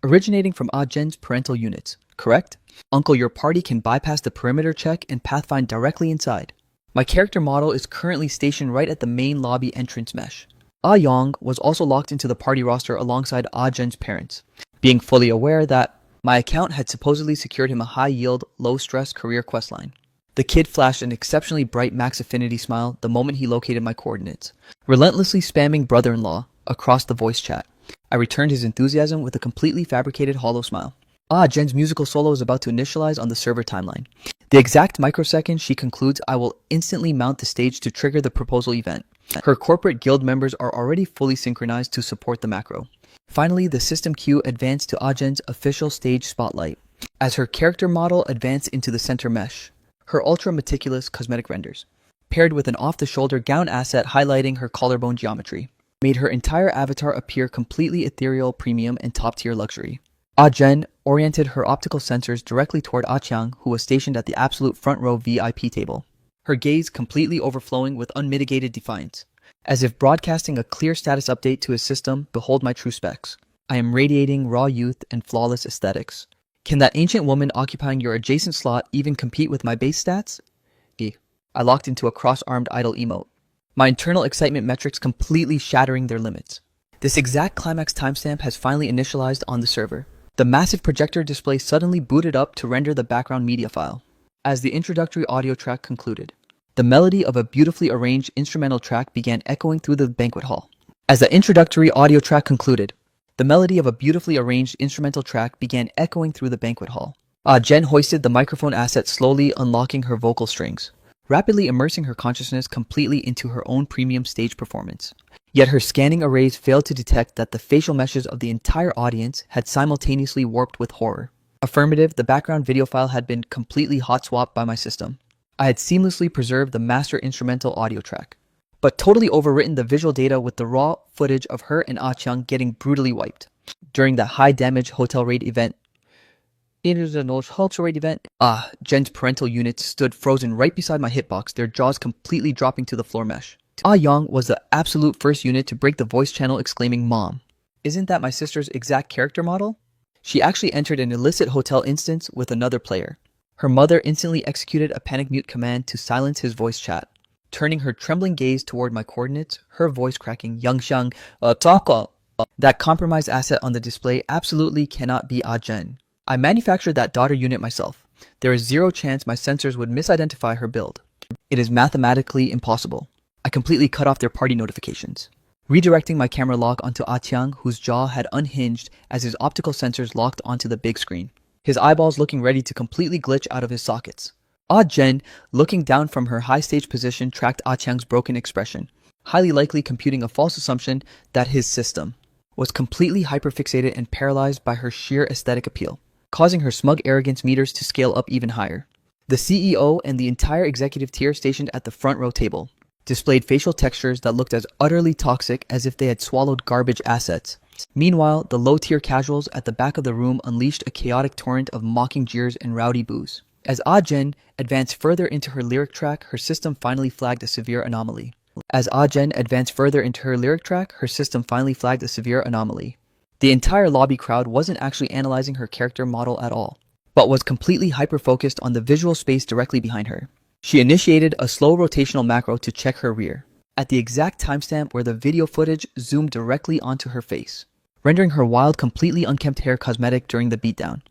Originating from Ah-Jen's parental units, correct? Uncle, your party can bypass the perimeter check and pathfind directly inside. My character model is currently stationed right at the main lobby entrance mesh. Ah-Yong was also locked into the party roster alongside Ah-Jen's parents, being fully aware that my account had supposedly secured him a high-yield, low-stress career questline. The kid flashed an exceptionally bright max affinity smile the moment he located my coordinates, relentlessly spamming brother-in-law across the voice chat. I returned his enthusiasm with a completely fabricated hollow smile. Ah-Jen's musical solo is about to initialize on the server timeline. The exact microsecond she concludes, I will instantly mount the stage to trigger the proposal event. Her corporate guild members are already fully synchronized to support the macro. Finally, the system queue advanced to Ah-Jen's official stage spotlight, as her character model advanced into the center mesh. Her ultra-meticulous cosmetic renders, paired with an off-the-shoulder gown asset highlighting her collarbone geometry, made her entire avatar appear completely ethereal, premium, and top-tier luxury. Ah-Jen oriented her optical sensors directly toward Ah-Chiang, who was stationed at the absolute front row VIP table, her gaze completely overflowing with unmitigated defiance. As if broadcasting a clear status update to his system, behold my true specs. I am radiating raw youth and flawless aesthetics. Can that ancient woman occupying your adjacent slot even compete with my base stats? I locked into a cross-armed idle emote, my internal excitement metrics completely shattering their limits. This exact climax timestamp has finally initialized on the server. The massive projector display suddenly booted up to render the background media file. As the introductory audio track concluded, the melody of a beautifully arranged instrumental track began echoing through the banquet hall. Jen hoisted the microphone asset, slowly unlocking her vocal strings, rapidly immersing her consciousness completely into her own premium stage performance. Yet her scanning arrays failed to detect that the facial meshes of the entire audience had simultaneously warped with horror. Affirmative, the background video file had been completely hot-swapped by my system. I had seamlessly preserved the master instrumental audio track, but totally overwritten the visual data with the raw footage of her and Ah-Chiang getting brutally wiped. During the high-damage hotel raid event, Jen's parental units stood frozen right beside my hitbox, their jaws completely dropping to the floor mesh. Ah-Yong was the absolute first unit to break the voice channel, exclaiming, "Mom, isn't that my sister's exact character model?" She actually entered an illicit hotel instance with another player. Her mother instantly executed a panic mute command to silence his voice chat, turning her trembling gaze toward my coordinates, her voice cracking, "Yangxiang, talk." That compromised asset on the display absolutely cannot be Ah-Jen. I manufactured that daughter unit myself. There is zero chance my sensors would misidentify her build. It is mathematically impossible. I completely cut off their party notifications, redirecting my camera lock onto Ah Chiang, whose jaw had unhinged as his optical sensors locked onto the big screen, his eyeballs looking ready to completely glitch out of his sockets. Ah Jen, looking down from her high stage position, tracked Ah Chiang's broken expression, highly likely computing a false assumption that his system was completely hyperfixated and paralyzed by her sheer aesthetic appeal, causing her smug arrogance meters to scale up even higher. The CEO and the entire executive tier stationed at the front row table displayed facial textures that looked as utterly toxic as if they had swallowed garbage assets. Meanwhile, the low-tier casuals at the back of the room unleashed a chaotic torrent of mocking jeers and rowdy boos. As Ah Jen advanced further into her lyric track, her system finally flagged a severe anomaly. The entire lobby crowd wasn't actually analyzing her character model at all, but was completely hyper-focused on the visual space directly behind her. She initiated a slow rotational macro to check her rear, at the exact timestamp where the video footage zoomed directly onto her face, rendering her wild, completely unkempt hair cosmetic during the beatdown.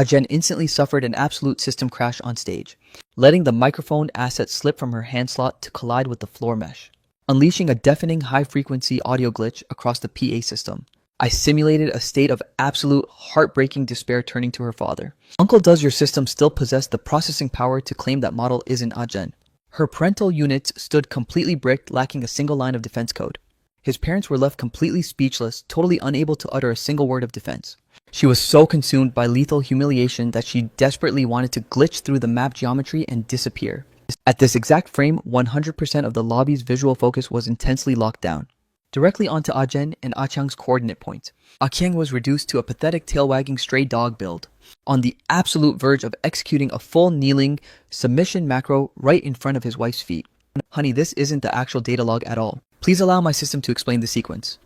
Jen instantly suffered an absolute system crash on stage, letting the microphone asset slip from her hand slot to collide with the floor mesh, unleashing a deafening high-frequency audio glitch across the PA system. I simulated a state of absolute heartbreaking despair, turning to her father. Uncle, does your system still possess the processing power to claim that model isn't Jen? Her parental units stood completely bricked, lacking a single line of defense code. His parents were left completely speechless, totally unable to utter a single word of defense. She was so consumed by lethal humiliation that she desperately wanted to glitch through the map geometry and disappear. At this exact frame, 100% of the lobby's visual focus was intensely locked down, directly onto Ah Jen and Ah Chiang's coordinate point. Ah Chiang was reduced to a pathetic tail-wagging stray dog build, on the absolute verge of executing a full kneeling submission macro right in front of his wife's feet. Honey, this isn't the actual data log at all. Please allow my system to explain the sequence.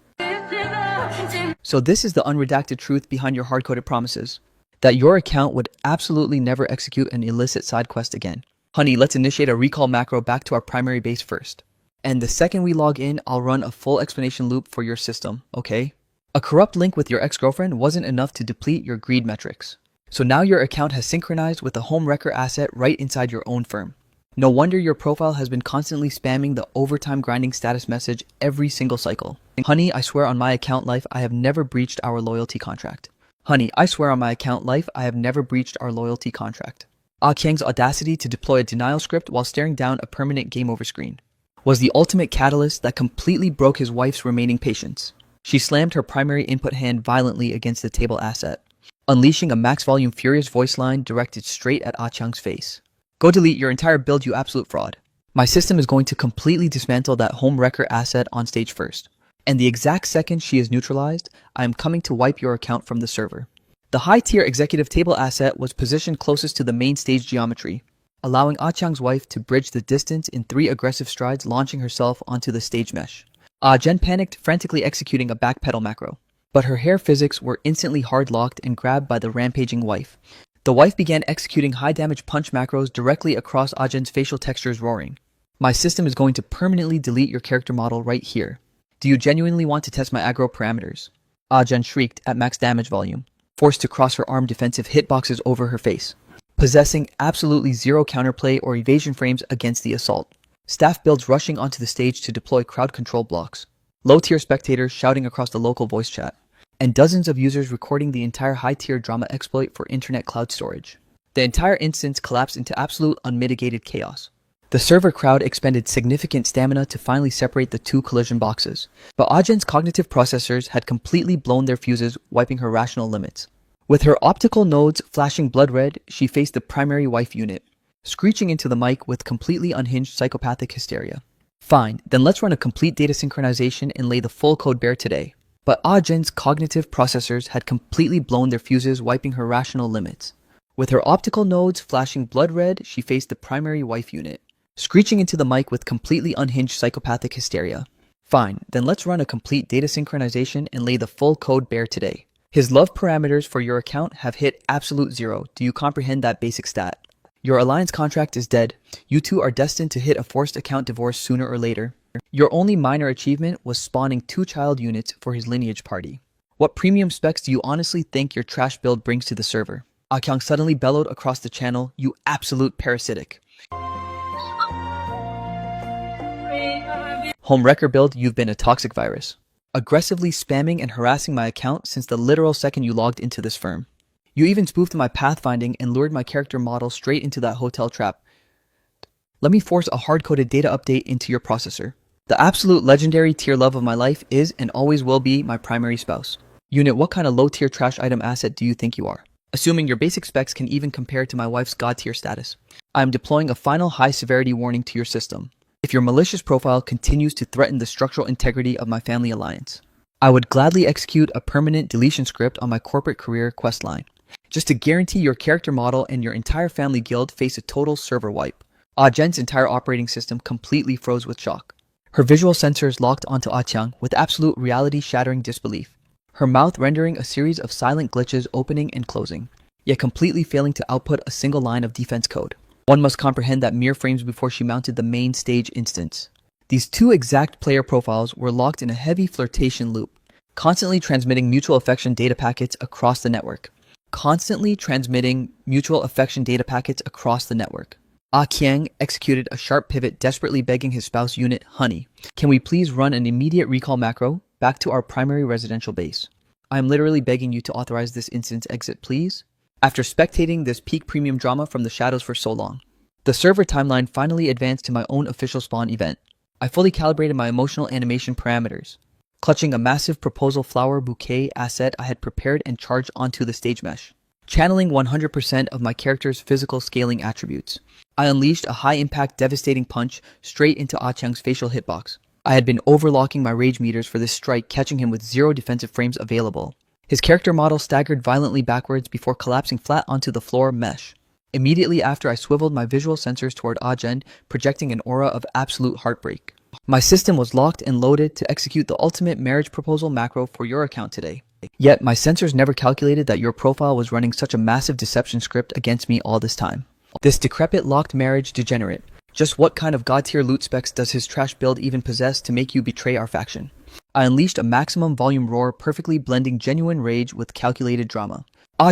So this is the unredacted truth behind your hard-coded promises, that your account would absolutely never execute an illicit side quest again. Honey, let's initiate a recall macro back to our primary base first. And the second we log in, I'll run a full explanation loop for your system, okay? A corrupt link with your ex-girlfriend wasn't enough to deplete your greed metrics. So now your account has synchronized with a home wrecker asset right inside your own firm. No wonder your profile has been constantly spamming the overtime grinding status message every single cycle. Honey, I swear on my account life, I have never breached our loyalty contract. Honey, I swear on my account life, I have never breached our loyalty contract. Ah Chiang's audacity to deploy a denial script while staring down a permanent game over screen was the ultimate catalyst that completely broke his wife's remaining patience. She slammed her primary input hand violently against the table asset, unleashing a max volume furious voice line directed straight at Ah Chiang's face. Go delete your entire build, you absolute fraud. My system is going to completely dismantle that home wrecker asset on stage first. And the exact second she is neutralized, I am coming to wipe your account from the server. The high-tier executive table asset was positioned closest to the main stage geometry, allowing Ah Chiang's wife to bridge the distance in 3 aggressive strides, launching herself onto the stage mesh. Ah Jen panicked, frantically executing a backpedal macro, but her hair physics were instantly hard-locked and grabbed by the rampaging wife. The wife began executing high-damage punch macros directly across Ah Jen's facial textures, roaring, "My system is going to permanently delete your character model right here. Do you genuinely want to test my aggro parameters?" Ah Jen shrieked at max damage volume, forced to cross her arm defensive hitboxes over her face, possessing absolutely zero counterplay or evasion frames against the assault. Staff builds rushing onto the stage to deploy crowd control blocks, low-tier spectators shouting across the local voice chat, and dozens of users recording the entire high-tier drama exploit for internet cloud storage. The entire instance collapsed into absolute unmitigated chaos. The server crowd expended significant stamina to finally separate the 2 collision boxes, but Ah Jen's cognitive processors had completely blown their fuses, wiping her rational limits. With her optical nodes flashing blood red, she faced the primary wife unit, screeching into the mic with completely unhinged psychopathic hysteria. Fine, then let's run a complete data synchronization and lay the full code bare today. But Ah Jen's cognitive processors had completely blown their fuses, wiping her rational limits. With her optical nodes flashing blood red, she faced the primary wife unit, screeching into the mic with completely unhinged psychopathic hysteria. Fine, then let's run a complete data synchronization and lay the full code bare today. His love parameters for your account have hit absolute 0. Do you comprehend that basic stat? Your alliance contract is dead. You two are destined to hit a forced account divorce sooner or later. Your only minor achievement was spawning 2 child units for his lineage party. What premium specs do you honestly think your trash build brings to the server? Ah Chiang suddenly bellowed across the channel, "You absolute parasitic." Home wrecker build, you've been a toxic virus. Aggressively spamming and harassing my account since the literal second you logged into this firm. You even spoofed my pathfinding and lured my character model straight into that hotel trap. Let me force a hard-coded data update into your processor. The absolute legendary tier love of my life is and always will be my primary spouse. Unit, what kind of low-tier trash item asset do you think you are? Assuming your basic specs can even compare to my wife's god-tier status. I am deploying a final high-severity warning to your system. If your malicious profile continues to threaten the structural integrity of my family alliance, I would gladly execute a permanent deletion script on my corporate career quest line, just to guarantee your character model and your entire family guild face a total server wipe. Jen's entire operating system completely froze with shock. Her visual sensors locked onto Chang with absolute reality-shattering disbelief, her mouth rendering a series of silent glitches opening and closing, yet completely failing to output a single line of defense code. One must comprehend that mere frames before she mounted the main stage instance. These two exact player profiles were locked in a heavy flirtation loop, constantly transmitting mutual affection data packets across the network. Kiang executed a sharp pivot, desperately begging his spouse unit, "Honey, can we please run an immediate recall macro back to our primary residential base? I am literally begging you to authorize this instance exit, please." After spectating this peak premium drama from the shadows for so long, the server timeline finally advanced to my own official spawn event. I fully calibrated my emotional animation parameters, clutching a massive proposal flower bouquet asset I had prepared and charged onto the stage mesh. Channeling 100% of my character's physical scaling attributes, I unleashed a high-impact devastating punch straight into Chang's facial hitbox. I had been overlocking my rage meters for this strike, catching him with 0 defensive frames available. His character model staggered violently backwards before collapsing flat onto the floor mesh. Immediately after, I swiveled my visual sensors toward Jen, projecting an aura of absolute heartbreak. My system was locked and loaded to execute the ultimate marriage proposal macro for your account today. Yet, my sensors never calculated that your profile was running such a massive deception script against me all this time. This decrepit locked marriage degenerate. Just what kind of god-tier loot specs does his trash build even possess to make you betray our faction? I unleashed a maximum volume roar, perfectly blending genuine rage with calculated drama.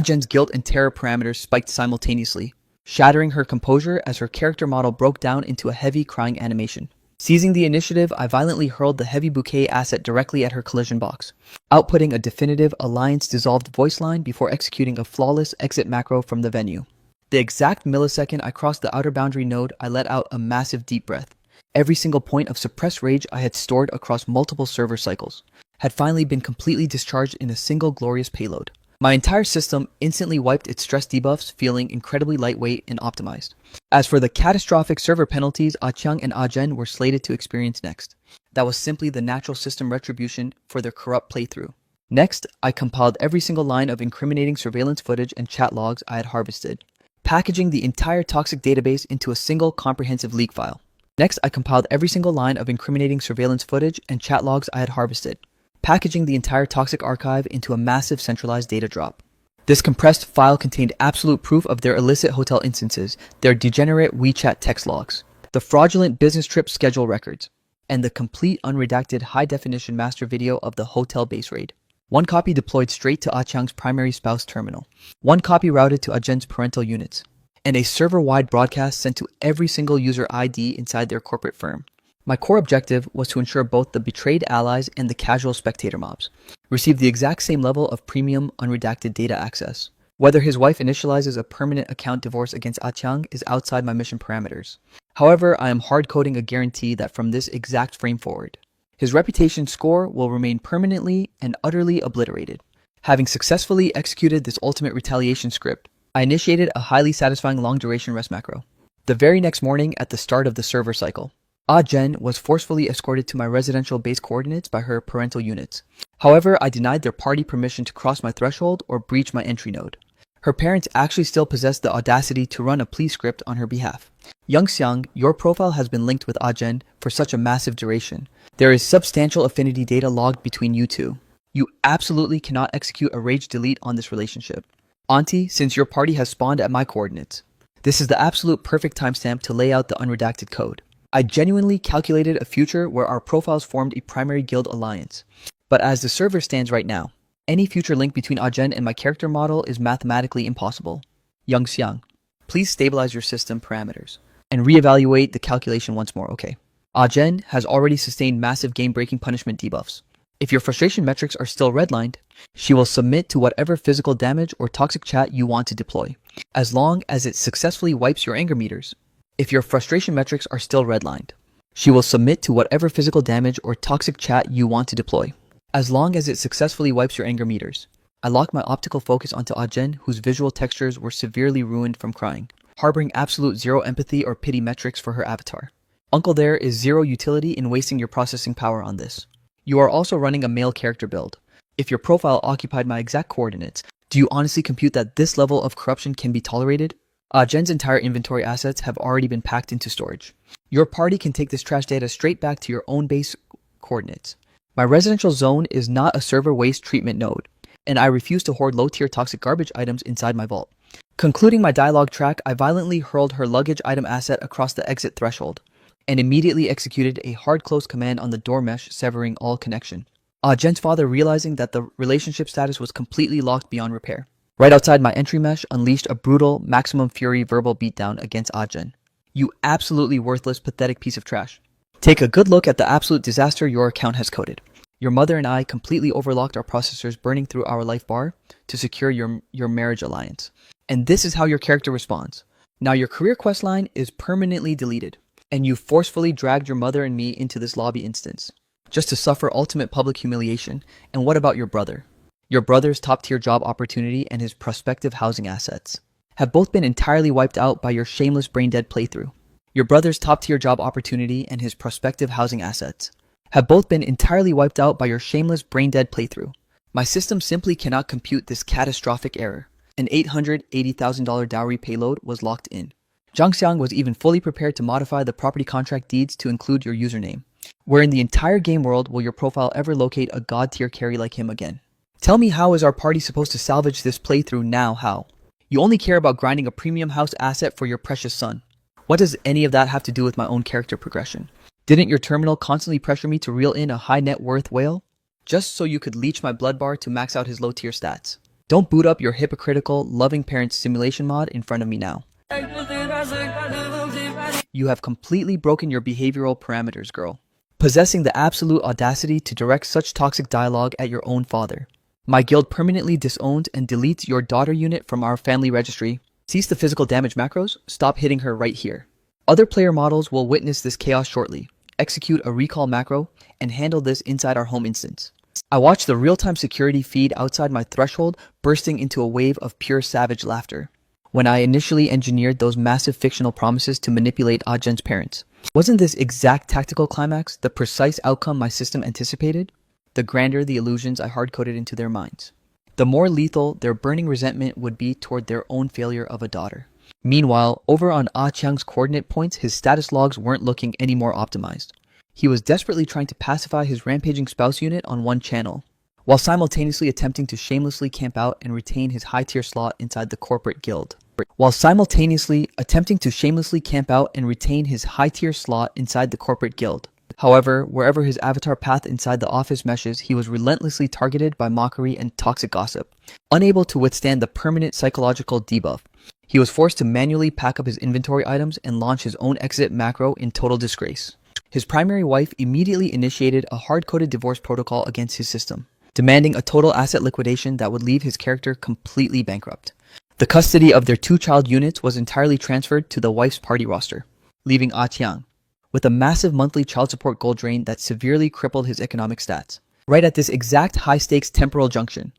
Jen's guilt and terror parameters spiked simultaneously, shattering her composure as her character model broke down into a heavy crying animation. Seizing the initiative, I violently hurled the heavy bouquet asset directly at her collision box, outputting a definitive alliance-dissolved voice line before executing a flawless exit macro from the venue. The exact millisecond I crossed the outer boundary node, I let out a massive deep breath. Every single point of suppressed rage I had stored across multiple server cycles had finally been completely discharged in a single glorious payload. My entire system instantly wiped its stress debuffs, feeling incredibly lightweight and optimized. As for the catastrophic server penalties Chang and Jen were slated to experience next, that was simply the natural system retribution for their corrupt playthrough. Next, I compiled every single line of incriminating surveillance footage and chat logs I had harvested, packaging the entire toxic database into a single comprehensive leak file. Next, I compiled every single line of incriminating surveillance footage and chat logs I had harvested, packaging the entire toxic archive into a massive centralized data drop. This compressed file contained absolute proof of their illicit hotel instances, their degenerate WeChat text logs, the fraudulent business trip schedule records, and the complete unredacted high-definition master video of the hotel base raid. One copy deployed straight to Chang's primary spouse terminal, one copy routed to Jen's parental units, and a server-wide broadcast sent to every single user ID inside their corporate firm. My core objective was to ensure both the betrayed allies and the casual spectator mobs received the exact same level of premium unredacted data access. Whether his wife initializes a permanent account divorce against Chang is outside my mission parameters. However, I am hard-coding a guarantee that from this exact frame forward, his reputation score will remain permanently and utterly obliterated. Having successfully executed this ultimate retaliation script, I initiated a highly satisfying long-duration rest macro. The very next morning at the start of the server cycle, Jen was forcefully escorted to my residential base coordinates by her parental units. However, I denied their party permission to cross my threshold or breach my entry node. Her parents actually still possessed the audacity to run a plea script on her behalf. Young Xiang, your profile has been linked with Jen for such a massive duration. There is substantial affinity data logged between you two. You absolutely cannot execute a rage delete on this relationship. Auntie, since your party has spawned at my coordinates, this is the absolute perfect timestamp to lay out the unredacted code. I genuinely calculated a future where our profiles formed a primary guild alliance. But as the server stands right now, any future link between Jen and my character model is mathematically impossible. Young Xiang, please stabilize your system parameters and reevaluate the calculation once more, okay? Jen has already sustained massive game-breaking punishment debuffs. If your frustration metrics are still redlined, she will submit to whatever physical damage or toxic chat you want to deploy, as long as it successfully wipes your anger meters. If your frustration metrics are still redlined, she will submit to whatever physical damage or toxic chat you want to deploy, as long as it successfully wipes your anger meters. I locked my optical focus onto Jen, whose visual textures were severely ruined from crying, harboring absolute zero empathy or pity metrics for her avatar. Uncle there is zero utility in wasting your processing power on this. You are also running a male character build. If your profile occupied my exact coordinates, do you honestly compute that this level of corruption can be tolerated? Jen's entire inventory assets have already been packed into storage. Your party can take this trash data straight back to your own base coordinates. My residential zone is not a server waste treatment node, and I refuse to hoard low-tier toxic garbage items inside my vault. Concluding my dialogue track, I violently hurled her luggage item asset across the exit threshold, and immediately executed a hard close command on the door mesh, severing all connection. Jen's father, realizing that the relationship status was completely locked beyond repair, right outside my entry mesh, unleashed a brutal, maximum fury verbal beatdown against Jen. You absolutely worthless, pathetic piece of trash. Take a good look at the absolute disaster your account has coded. Your mother and I completely overlocked our processors, burning through our life bar to secure your marriage alliance. And this is how your character responds. Now your career quest line is permanently deleted, and you forcefully dragged your mother and me into this lobby instance, just to suffer ultimate public humiliation. And what about your brother? Your brother's top-tier job opportunity and his prospective housing assets have both been entirely wiped out by your shameless brain-dead playthrough. Your brother's top-tier job opportunity and his prospective housing assets have both been entirely wiped out by your shameless brain-dead playthrough. My system simply cannot compute this catastrophic error. An $880,000 dowry payload was locked in. Zhang Xiang was even fully prepared to modify the property contract deeds to include your username. Where in the entire game world will your profile ever locate a god-tier carry like him again? Tell me, how is our party supposed to salvage this playthrough now? How? You only care about grinding a premium house asset for your precious son. What does any of that have to do with my own character progression? Didn't your terminal constantly pressure me to reel in a high net worth whale, just so you could leech my blood bar to max out his low tier stats? Don't boot up your hypocritical, loving parents simulation mod in front of me now. You have completely broken your behavioral parameters, girl. Possessing the absolute audacity to direct such toxic dialogue at your own father. My guild permanently disowns and deletes your daughter unit from our family registry. Cease the physical damage macros. Stop hitting her right here. Other player models will witness this chaos shortly. Execute a recall macro and handle this inside our home instance. I watched the real-time security feed outside my threshold bursting into a wave of pure savage laughter when I initially engineered those massive fictional promises to manipulate Jen's parents. Wasn't this exact tactical climax the precise outcome my system anticipated? The grander the illusions I hard-coded into their minds, the more lethal their burning resentment would be toward their own failure of a daughter. Meanwhile, over on Chiang's coordinate points, his status logs weren't looking any more optimized. He was desperately trying to pacify his rampaging spouse unit on one channel, while simultaneously attempting to shamelessly camp out and retain his high-tier slot inside the corporate guild. However, wherever his avatar path inside the office meshes, he was relentlessly targeted by mockery and toxic gossip. Unable to withstand the permanent psychological debuff, he was forced to manually pack up his inventory items and launch his own exit macro in total disgrace. His primary wife immediately initiated a hard-coded divorce protocol against his system, demanding a total asset liquidation that would leave his character completely bankrupt. The custody of their two-child units was entirely transferred to the wife's party roster, leaving Chiang with a massive monthly child support gold drain that severely crippled his economic stats. Right at this exact high-stakes temporal junction,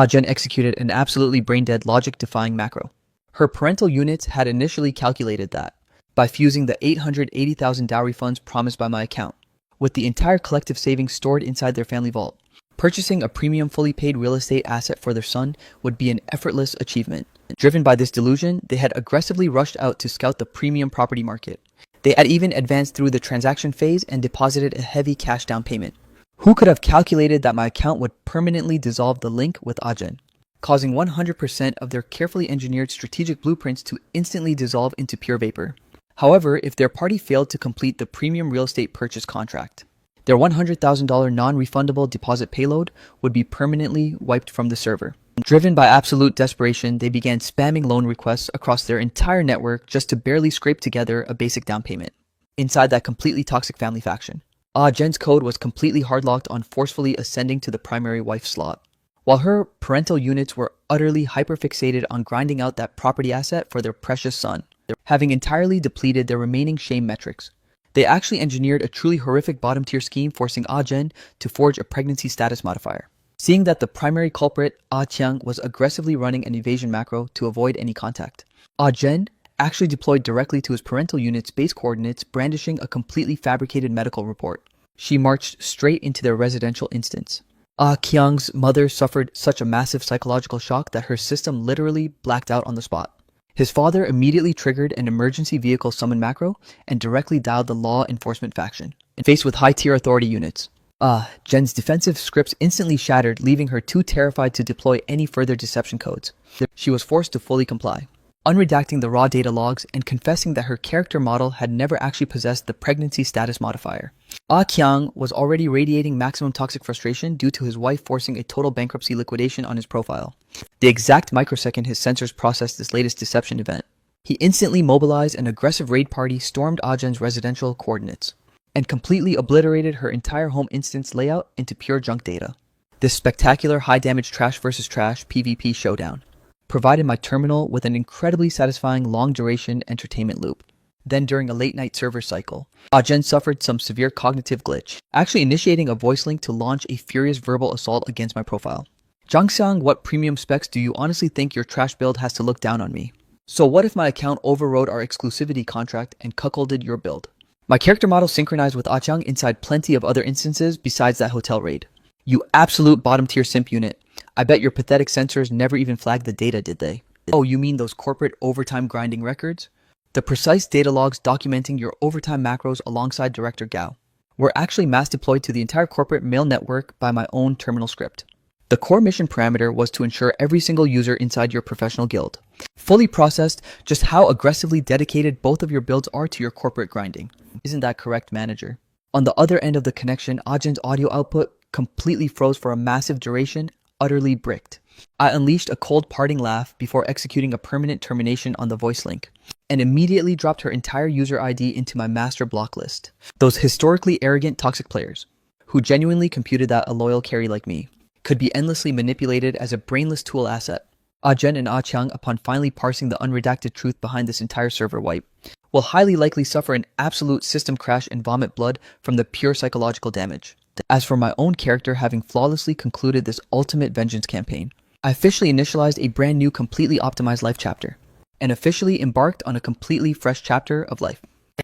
Jen executed an absolutely brain-dead logic-defying macro. Her parental units had initially calculated that, by fusing the $880,000 dowry funds promised by my account with the entire collective savings stored inside their family vault, purchasing a premium fully paid real estate asset for their son would be an effortless achievement. Driven by this delusion, they had aggressively rushed out to scout the premium property market. They had even advanced through the transaction phase and deposited a heavy cash down payment. Who could have calculated that my account would permanently dissolve the link with Jen, causing 100% of their carefully engineered strategic blueprints to instantly dissolve into pure vapor? However, if their party failed to complete the premium real estate purchase contract, their $100,000 non-refundable deposit payload would be permanently wiped from the server. Driven by absolute desperation, they began spamming loan requests across their entire network just to barely scrape together a basic down payment. inside that completely toxic family faction. Ah Jen's code was completely hardlocked on forcefully ascending to the primary wife slot, while her parental units were utterly hyperfixated on grinding out that property asset for their precious son, having entirely depleted their remaining shame metrics. They actually engineered a truly horrific bottom-tier scheme forcing Ah Jen to forge a pregnancy status modifier. Seeing that the primary culprit, Ah Qiang, was aggressively running an evasion macro to avoid any contact, Ah Jen actually deployed directly to his parental unit's base coordinates, brandishing a completely fabricated medical report. She marched straight into their residential instance. Ah Qiang's mother suffered such a massive psychological shock that her system literally blacked out on the spot. His father immediately triggered an emergency vehicle summon macro and directly dialed the law enforcement faction, faced with high-tier authority units. Jen's defensive scripts instantly shattered, leaving her too terrified to deploy any further deception codes. She was forced to fully comply, unredacting the raw data logs and confessing that her character model had never actually possessed the pregnancy status modifier. Ah Qiang was already radiating maximum toxic frustration due to his wife forcing a total bankruptcy liquidation on his profile. The exact microsecond his sensors processed this latest deception event, he instantly mobilized an aggressive raid party, stormed Ah Jen's residential coordinates, and completely obliterated her entire home instance layout into pure junk data. This spectacular high-damage trash versus trash PvP showdown provided my terminal with an incredibly satisfying long-duration entertainment loop. Then during a late-night server cycle, Ah Jen suffered some severe cognitive glitch, actually initiating a voice link to launch a furious verbal assault against my profile. Zhangxiang, what premium specs do you honestly think your trash build has to look down on me? So what if my account overrode our exclusivity contract and cuckolded your build? My character model synchronized with Ah Qiang inside plenty of other instances besides that hotel raid. You absolute bottom-tier simp unit. I bet your pathetic sensors never even flagged the data, did they? Oh, you mean those corporate overtime grinding records? The precise data logs documenting your overtime macros alongside Director Gao were actually mass deployed to the entire corporate mail network by my own terminal script. The core mission parameter was to ensure every single user inside your professional guild fully processed just how aggressively dedicated both of your builds are to your corporate grinding. Isn't that correct, manager? On the other end of the connection, Ah Jen's audio output completely froze for a massive duration, utterly bricked. I unleashed a cold parting laugh before executing a permanent termination on the voice link, and immediately dropped her entire user ID into my master block list. Those historically arrogant toxic players, who genuinely computed that a loyal carry like me could be endlessly manipulated as a brainless tool asset. Ah Jen and Ah Qiang, upon finally parsing the unredacted truth behind this entire server wipe, will highly likely suffer an absolute system crash and vomit blood from the pure psychological damage. As for my own character having flawlessly concluded this ultimate vengeance campaign, I officially initialized a brand new completely optimized life chapter, and officially embarked on a completely fresh chapter of life.